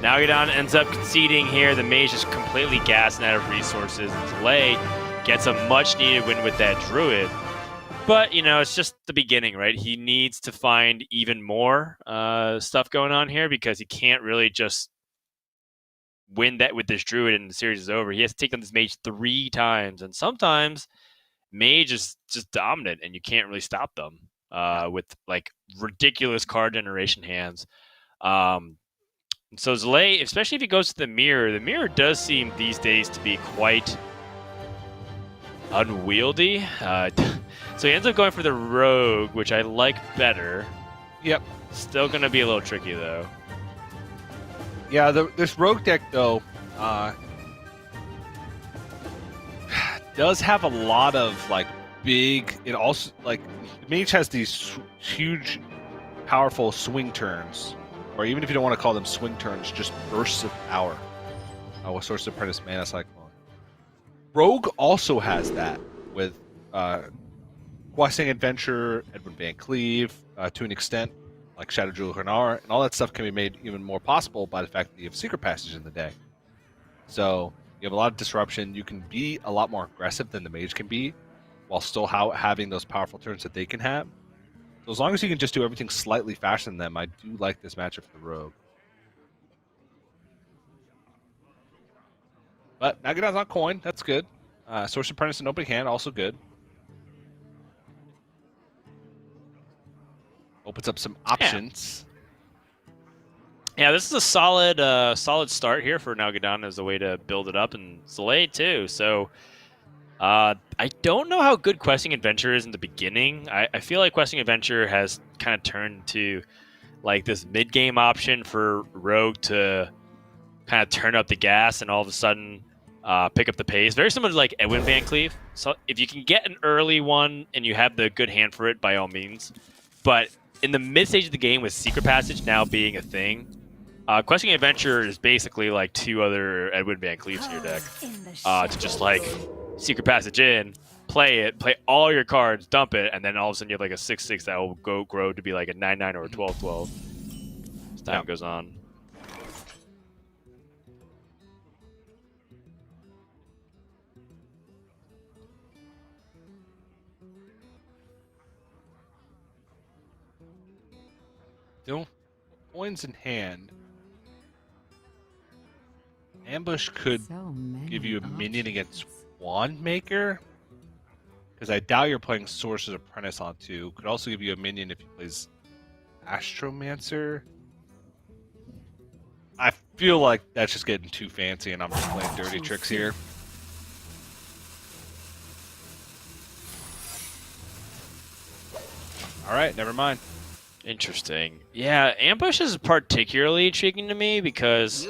Nalguidan ends up conceding here. The Mage is completely gassed and out of resources. And Zalae gets a much-needed win with that Druid. But, you know, it's just the beginning, right? He needs to find even more stuff going on here because he can't really just win that with this Druid and the series is over. He has to take on this Mage 3 times. And sometimes Mage is just dominant and you can't really stop them with, like, ridiculous card generation hands. So Zalae, especially if he goes to the mirror does seem these days to be quite unwieldy. So he ends up going for the rogue, which I like better. Yep. Still going to be a little tricky, though. Yeah, this rogue deck, though, does have a lot of, like, big... It also, like, Mage has these huge, powerful swing turns. Or even if you don't want to call them swing turns, just bursts of power. With Source Apprentice Mana Cyclone. Rogue also has that with Questing Adventure, Edwin Van Cleve, to an extent, like Shadow Jewel Hernar, and all that stuff can be made even more possible by the fact that you have Secret Passage in the deck. So you have a lot of disruption. You can be a lot more aggressive than the Mage can be, while still having those powerful turns that they can have. So as long as you can just do everything slightly faster than them, I do like this matchup for the Rogue. But Nalguidan's on coin, that's good. Source Apprentice and Open Hand, also good. Opens up some options. Yeah, this is a solid start here for Nalguidan as a way to build it up, and Zalae too. So I don't know how good Questing Adventure is in the beginning. I feel like Questing Adventure has kind of turned to like this mid-game option for Rogue to kind of turn up the gas and all of a sudden pick up the pace. Very similar to like Edwin Van Cleave. So if you can get an early one and you have the good hand for it, by all means. But in the mid stage of the game with Secret Passage now being a thing, Questing Adventure is basically like 2 other Edwin Van Cleaves in your deck. To just like Secret Passage in, play it, play all your cards, dump it, and then all of a sudden you have like a 6/6 that will grow to be like a 9/9 or a 12/12 as time goes on. No coins in hand. Ambush could give you a minion against Wand Maker. Because I doubt you're playing Sorcerer's Apprentice on 2. Could also give you a minion if he plays Astromancer. I feel like that's just getting too fancy and I'm just playing dirty tricks here. Alright, never mind. Interesting. Yeah, Ambush is particularly intriguing to me because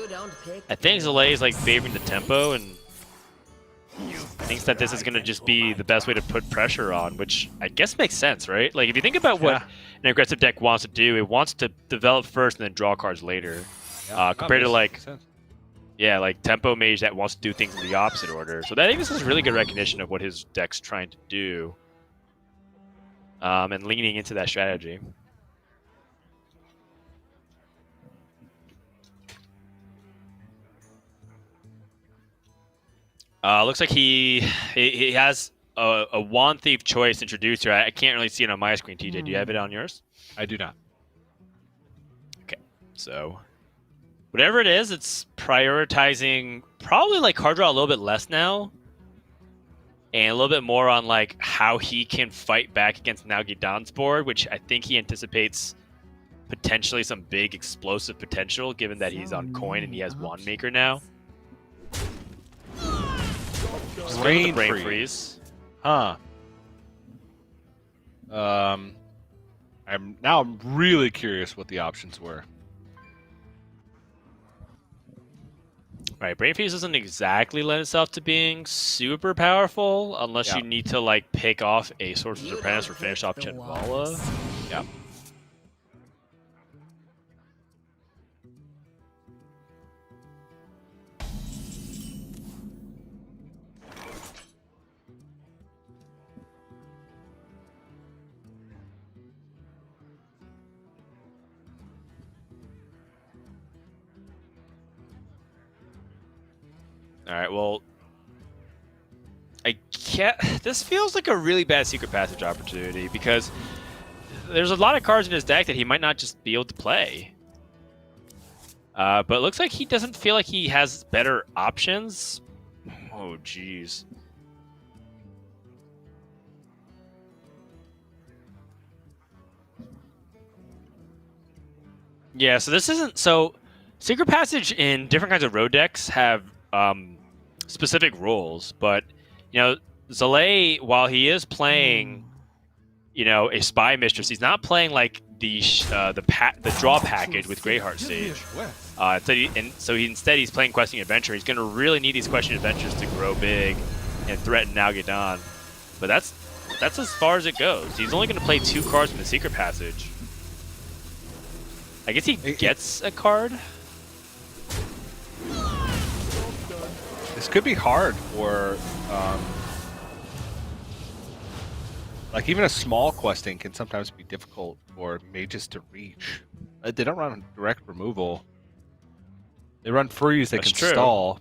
I think Zalae is like favoring the tempo and thinks that this is going to just be the best way to put pressure on, which I guess makes sense, right? Like if you think about what an aggressive deck wants to do, it wants to develop first and then draw cards later. Compared to like, like Tempo Mage that wants to do things in the opposite order. So I think this is really good recognition of what his deck's trying to do, and leaning into that strategy. Looks like he has a Wand Thief choice introduced here. I can't really see it on my screen, TJ. Do you have it on yours? I do not. Okay, so whatever it is, it's prioritizing probably like card draw a little bit less now, and a little bit more on like how he can fight back against Nalguidan's board, which I think he anticipates potentially some big explosive potential, given that he's on coin and he has Wand Maker now. Brain freeze. Huh. I'm really curious what the options were. Right, Brain Freeze doesn't exactly lend itself to being super powerful unless you need to like pick off a Sorcerer's Apprentice or finish off Chenvala. Yep. All right, well, I can't. This feels like a really bad Secret Passage opportunity because there's a lot of cards in his deck that he might not just be able to play. But it looks like he doesn't feel like he has better options. Oh, jeez. Yeah, so this isn't so. Secret Passage in different kinds of road decks have specific rules, but you know, Zalae, while he is playing, you know, a Spy Mistress, he's not playing like the draw package with Greyheart Sage. Instead he's playing Questing Adventure. He's going to really need these Questing Adventures to grow big and threaten Nalguidan. But that's as far as it goes. He's only going to play 2 cards from the Secret Passage. I guess he gets a card. This could be hard for, like even a small questing can sometimes be difficult for mages to reach. They don't run direct removal. They run freeze, they can stall.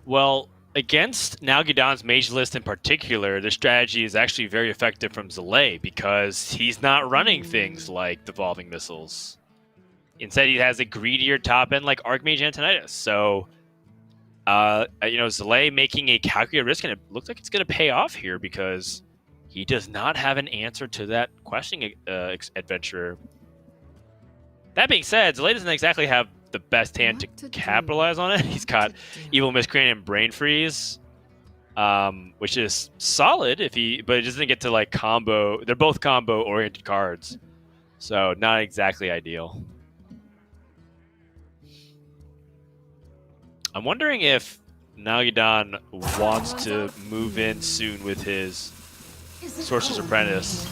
Well, against Nalguidan's mage list in particular, the strategy is actually very effective from Zalae because he's not running things like Devolving Missiles. Instead, he has a greedier top end like Archmage Antonidas. So, you know, Zalae making a calculated risk, and it looks like it's going to pay off here because he does not have an answer to that questioning adventurer. That being said, Zalae doesn't exactly have the best hand to capitalize on it. He's got Evil Miscreant and Brain Freeze, which is solid but it doesn't get to like combo. They're both combo oriented cards, so not exactly ideal. I'm wondering if Nalguidan wants to move in soon with his Sorcerer's Apprentice.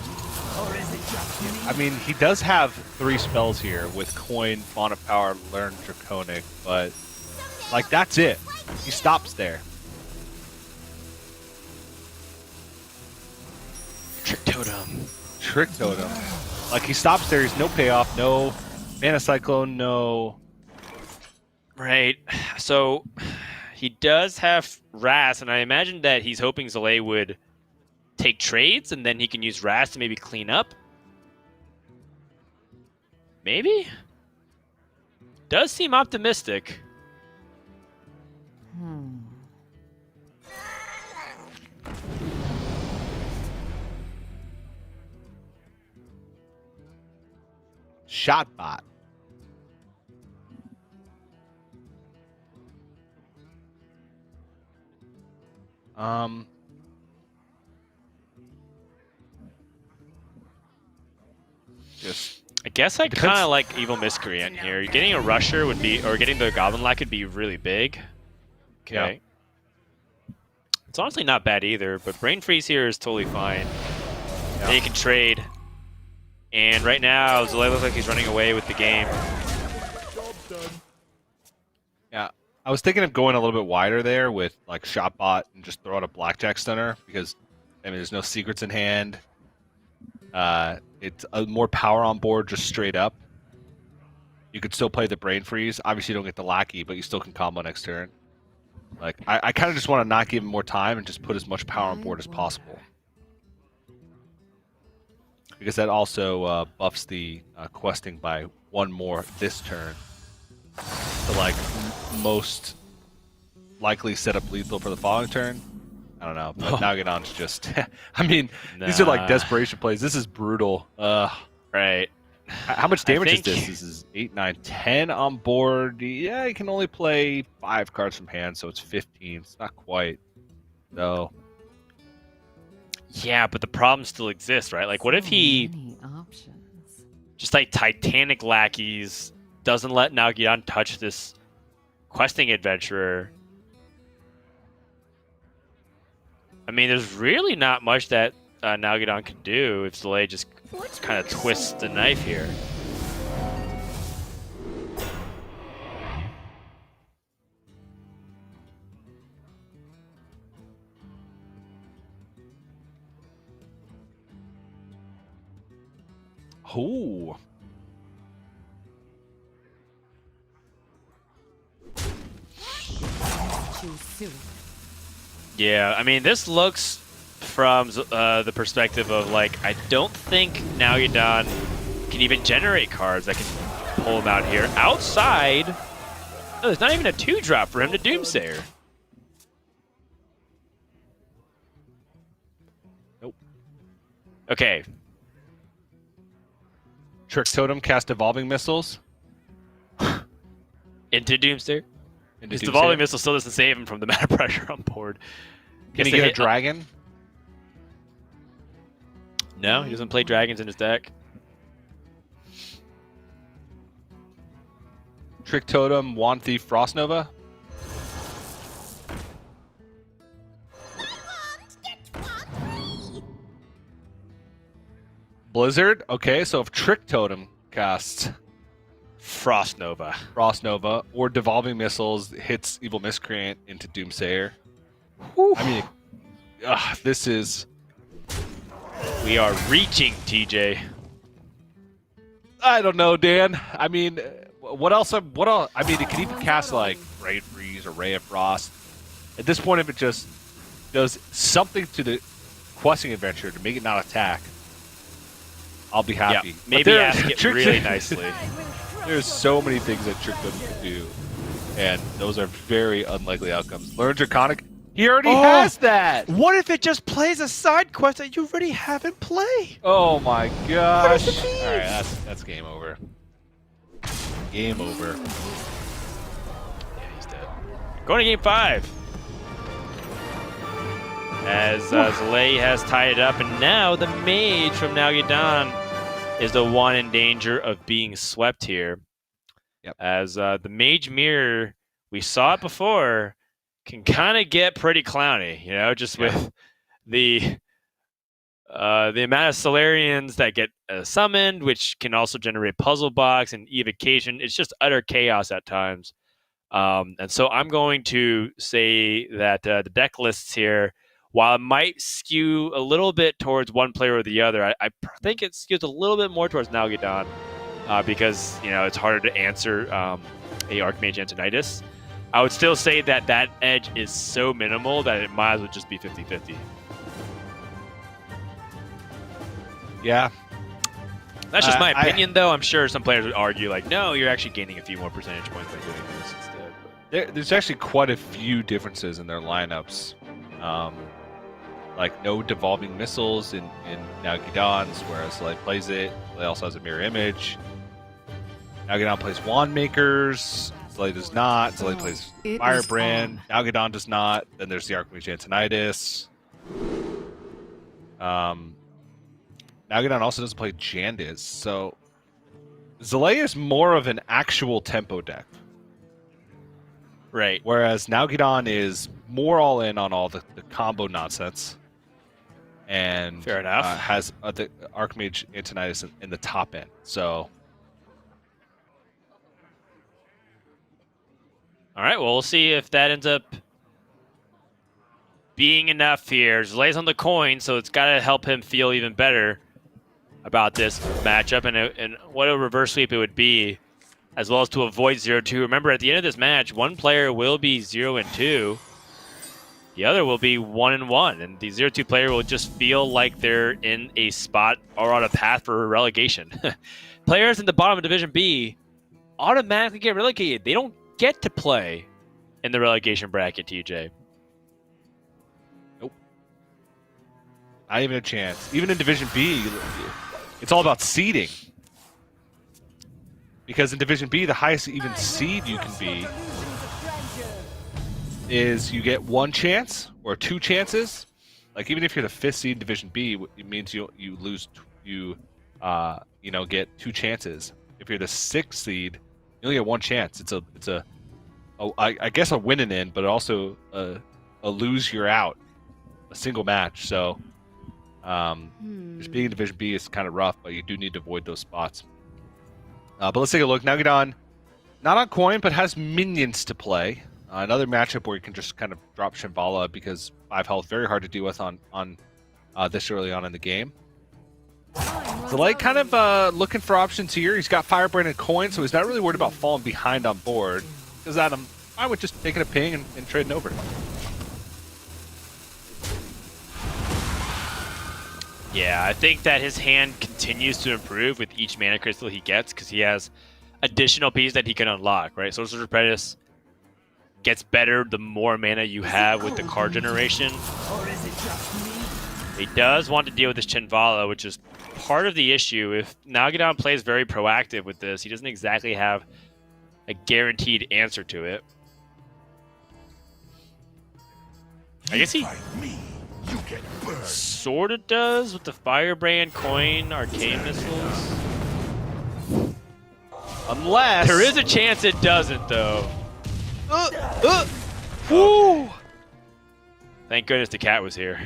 I mean, he does have 3 spells here with Coin, Font of Power, Learn Draconic, but like that's it. He stops there. Trick Totem. Trick Totem. Like he stops there. He's no payoff, no Mana Cyclone, no. Right. So he does have Ras, and I imagine that he's hoping Zalae would take trades, and then he can use Ras to maybe clean up. Maybe? Does seem optimistic. Shotbot. Just I guess I kind of like Evil Miscreant here. Getting a Rusher would be, or getting the Goblin Lack would be really big. Okay. Yeah. It's honestly not bad either, but Brain Freeze here is totally fine. Yeah. They can trade. And right now, Zalae looks like he's running away with the game. Yeah. I was thinking of going a little bit wider there with like Shotbot and just throw out a Blackjack Stunner because, I mean, there's no secrets in hand. It's more power on board just straight up. You could still play the Brain Freeze. Obviously, you don't get the Lackey, but you still can combo next turn. Like, I kind of just want to not give him more time and just put as much power on board as possible. Because that also buffs the questing by 1 more this turn. To, like, most likely set up lethal for the following turn. I don't know, but Nalguidan's just... I mean, these are like desperation plays. This is brutal. Right. How much damage is this? This is 8, 9, 10 on board. Yeah, you can only play 5 cards from hand, so it's 15. It's not quite. So... Yeah, but the problem still exists, right? Like, what if he just like Titanic Lackeys, doesn't let Nalguidan touch this questing adventurer? I mean, there's really not much that Nalguidan can do if Zalae just kind of twists the knife here. Ooh. Yeah, I mean, this looks from the perspective of, like, I don't think Nalguidan can even generate cards that can pull him out here. Outside, oh, there's not even a 2-drop for him to Doomsayer. Nope. Okay. Trick Totem cast Evolving Missiles. Into Doomsayer? His Devolving Missile still doesn't save him from the mana pressure on board. Can he get a dragon? No, he doesn't play dragons in his deck. Trick Totem, Wand Thief, Frost Nova. Blizzard. Okay, so if Trick Totem casts Frost Nova, or Devolving Missiles hits Evil Miscreant into Doomsayer. Whew. I mean, this is... We are reaching, TJ. I don't know, Dan. I mean, what else? I mean, it can even cast like Raid Freeze or Ray of Frost. At this point, if it just does something to the questing adventure to make it not attack, I'll be happy. Yeah, maybe ask it really nicely. There's so many things that Trick Totem can do, and those are very unlikely outcomes. Learn Draconic. He already Oh! has that. What if it just plays a side quest that you already have in play? Oh my gosh! does it mean? All right, that's game over. Game over. Yeah, he's dead. Going to game 5. As Zalae has tied it up, and now the Mage from Nalguidan is the one in danger of being swept here. Yep. As the Mage Mirror, we saw it before, can kind of get pretty clowny, you know, just with the amount of Solarians that get summoned, which can also generate puzzle box and evocation. It's just utter chaos at times. And so I'm going to say that the deck lists here, while it might skew a little bit towards one player or the other, I think it skews a little bit more towards Nalguidan because, you know, it's harder to answer a Archmage Antonidas. I would still say that that edge is so minimal that it might as well just be 50-50. Yeah. That's just my opinion, though. I'm sure some players would argue, like, no, you're actually gaining a few more percentage points by doing this instead. But There's actually quite a few differences in their lineups. Like no devolving missiles in Nalguidan's, whereas Zalae plays it. Zalae also has a mirror image. Nalguidan plays Wand Makers. Zalae does not. Zalae plays It Firebrand. is Nalguidan does not. Then there's the Archmage Antonidas. Nalguidan also doesn't play Jandiz, so Zalae is more of an actual tempo deck. right. Whereas Nalguidan is more all in on all the combo nonsense. And Fair enough. Has the Archmage Antonidas in the top end. So All right, well, we'll see if that ends up being enough here. Zalae's on the coin, so it's got to help him feel even better about this matchup and what a reverse sweep it would be, as well as to avoid 0-2. Remember, at the end of this match, one player will be 0-2. The other will be 1-1, and the 0-2 player will just feel like they're in a spot or on a path for relegation. Players in the bottom of Division B automatically get relegated. They don't get to play in the relegation bracket, TJ. nope. Not even a chance. Even in Division B, it's all about seeding. Because in Division B, the highest even seed you can be is you get one chance or two chances. Like even if you're the 5th seed in Division B, it means you lose get two chances. If you're the 6th seed, you only get one chance. I guess a win and in, but also a lose you're out, a single match. So just being in Division B is kind of rough, but you do need to avoid those spots. But let's take a look. Nalguidan, not on coin, but has minions to play. Another matchup where you can just kind of drop Shambhala because 5 health, very hard to deal with on this early on in the game. Zalae kind of looking for options here. He's got Firebrand and coin, so he's not really worried about falling behind on board. Because Adam, I would just taking a ping and trading over. Yeah, I think that his hand continues to improve with each mana crystal he gets because he has additional pieces that he can unlock, right? Sorcerer's Apprentice gets better the more mana you have with the card generation. He does want to deal with this Chinvala, which is part of the issue. If Nalguidan plays very proactive with this, he doesn't exactly have a guaranteed answer to it. I guess he sort of does with the Firebrand, coin, arcane missiles. Unless There is a chance it doesn't, though. Woo! Thank goodness the cat was here.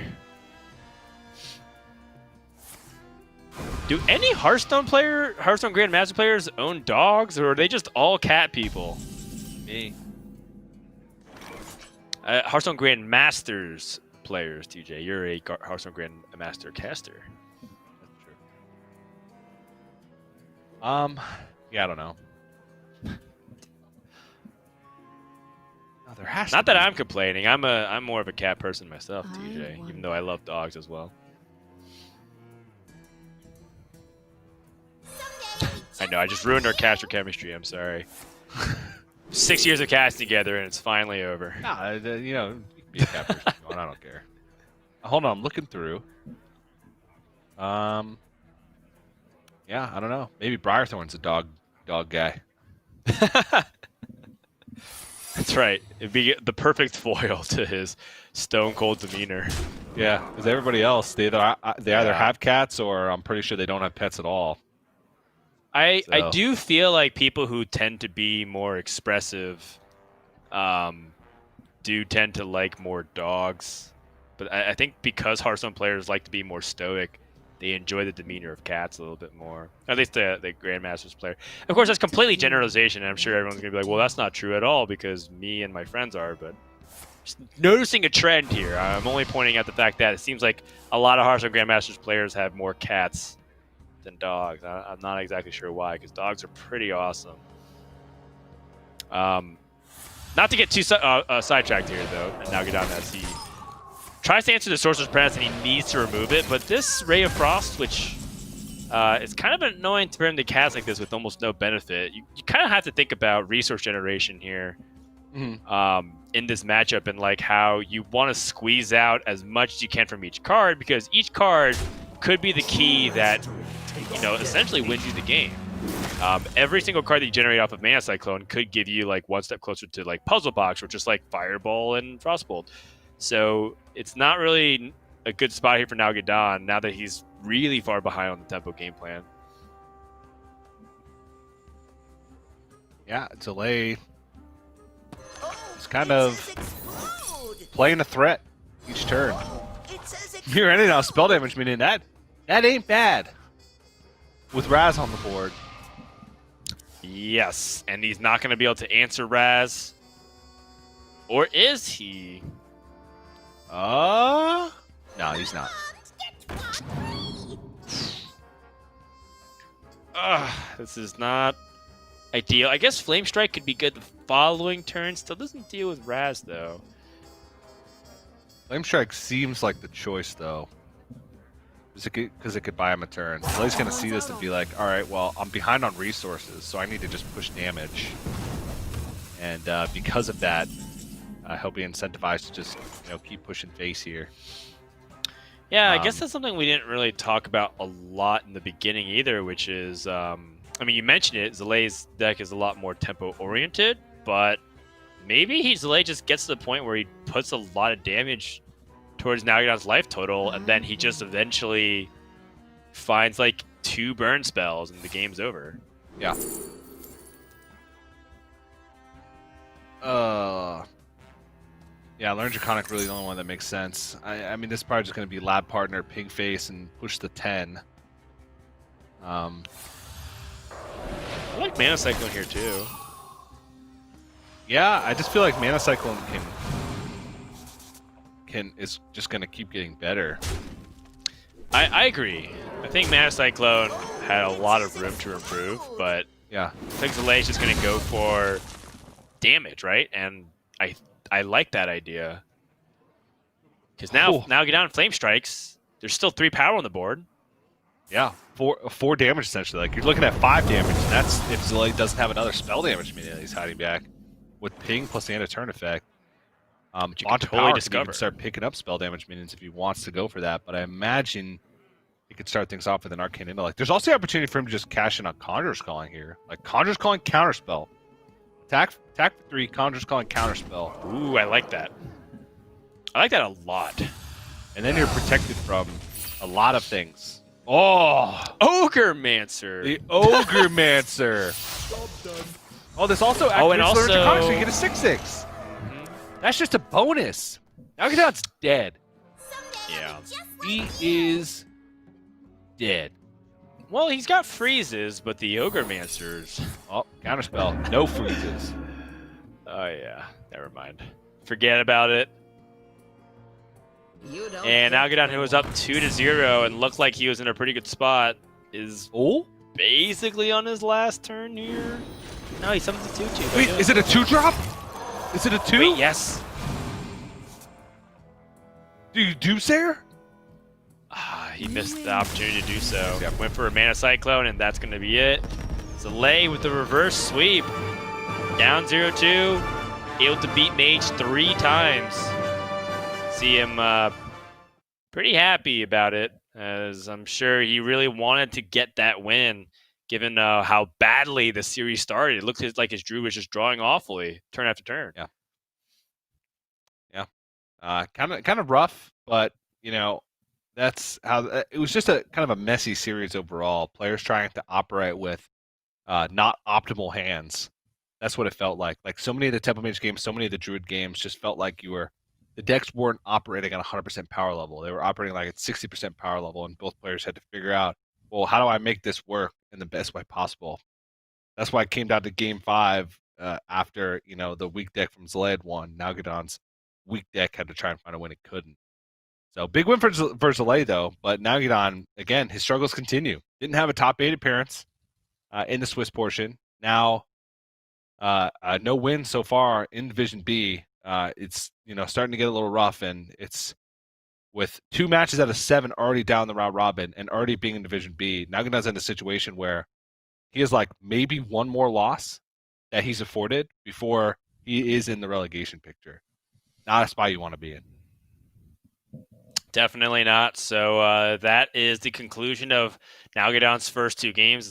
Do any Hearthstone Grandmaster players own dogs, or are they just all cat people? Me. Hearthstone Grandmasters players, TJ. You're a Hearthstone Grandmaster caster. That's true. Yeah, I don't know. Oh, there has Not to that be. I'm complaining. I'm more of a cat person myself, TJ. Even though I love dogs as well. I know, I just ruined our caster chemistry. I'm sorry. 6 years of casting together, and it's finally over. Nah, you be a cat version if you want. I don't care. Hold on, I'm looking through. Yeah, I don't know. Maybe Briarthorn's a dog guy. That's right. It'd be the perfect foil to his stone cold demeanor. Yeah, because everybody else, they either have cats or I'm pretty sure they don't have pets at all. I So. do feel like people who tend to be more expressive do tend to like more dogs. But I think because Hearthstone players like to be more stoic, they enjoy the demeanor of cats a little bit more. At least the Grandmasters player. Of course, that's completely generalization, and I'm sure everyone's going to be like, well, that's not true at all because me and my friends are. But just noticing a trend here. I'm only pointing out the fact that it seems like a lot of Hearthstone Grandmasters players have more cats than dogs. I'm not exactly sure why, because dogs are pretty awesome. Not to get too sidetracked here, though, and Nalguidan as he tries to answer the Sorcerer's Apprentice, and he needs to remove it. But this Ray of Frost, which is kind of annoying for him to cast like this with almost no benefit, you kind of have to think about resource generation here in this matchup, and like how you want to squeeze out as much as you can from each card, because each card could be the key that, you know, essentially wins you the game. Every single card that you generate off of Mana Cyclone could give you like one step closer to like Puzzle Box, or just like Fireball and Frostbolt. So it's not really a good spot here for Nalguidan now that he's really far behind on the tempo game plan. Yeah, Zalae is kind of playing a threat each turn. You're ending on spell damage, meaning that ain't bad. With Raz on the board. Yes, and he's not going to be able to answer Raz. Or is he? No, he's not. This is not ideal. I guess Flame Strike could be good the following turn. Still doesn't deal with Raz, though. Flame Strike seems like the choice, though. Because it could buy him a turn. Zalae's going to see this and be like, alright, well, I'm behind on resources, so I need to just push damage. And because of that, he'll be incentivized to just keep pushing face here. Yeah, I guess that's something we didn't really talk about a lot in the beginning either, which is, I mean, you mentioned it, Zalae's deck is a lot more tempo-oriented, but maybe Zalae just gets to the point where he puts a lot of damage towards Nalguidan's life total, and then he just eventually finds like 2 burn spells and the game's over. Yeah. Yeah, Learn Draconic really the only one that makes sense. I mean, this is probably just going to be Lab Partner, Pig Face, and push the 10. I like Mana Cyclone here too. Yeah, I just feel like Mana Cyclone is just going to keep getting better. I agree. I think Mana Cyclone had a lot of room to improve, but yeah, I think Zalae is just going to go for damage, right? And I like that idea. Because now get down Flame Strikes. There's still 3 power on the board. Yeah, 4 damage essentially. Like you're looking at 5 damage, and that's if Zalae doesn't have another spell damage meaning that he's hiding back. With ping plus and a turn effect. You can Onto totally power discover. can start picking up spell damage minions if he wants to go for that, but I imagine he could start things off with an Arcane Intellect. There's also the opportunity for him to just cash in on Conjurer's Calling here. Like Conjurer's Calling counterspell. Attack for 3, Conjurer's Calling counterspell. Ooh, I like that. I like that a lot. And then you're protected from a lot of things. Oh! Ogre Mancer! The Ogre Mancer! Oh, there's also activates Learn Draconic, so you get a 6/6. That's just a bonus. Nalguidan's dead. Yeah. He is dead. Well, he's got freezes, but the Ogre Mancers... Oh, counterspell. No freezes. Oh, yeah. Never mind. Forget about it. And Nalguidan, who was up 2-0 and looked like he was in a pretty good spot, is basically on his last turn here. No, he summons a 2-2. Wait, is it a 2-drop? Is it a 2? Wait, yes. Do you Doomsayer? He missed the opportunity to do so. Went for a Mana Cyclone, and that's going to be it. Zalae with the reverse sweep. Down 0-2. Able to beat Mage 3 times. see him pretty happy about it, as I'm sure he really wanted to get that win, given how badly the series started. It looked like his Druid was just drawing awfully turn after turn. Kind of rough, but that's how it was. Just a kind of a messy series overall. Players trying to operate with not optimal hands. That's what it felt like. Like so many of the Temple Mage games, so many of the Druid games just felt like the decks weren't operating at 100% power level. They were operating like at 60% power level, and both players had to figure out, well, how do I make this work in the best way possible? That's why it came down to Game 5 after the weak deck from Zalae had won. Nalguidan's weak deck had to try and find a win. It couldn't. So big win for Zalae though. But Nalguidan, again, his struggles continue. Didn't have a top 8 appearance in the Swiss portion. Now, no win so far in Division B. It's starting to get a little rough, and it's with 2 matches out of 7 already down the round robin and already being in Division B. Nalguidan's in a situation where he has like maybe one more loss that he's afforded before he is in the relegation picture. Not a spot you want to be in. Definitely not. So that is the conclusion of Nalguidan's first 2 games.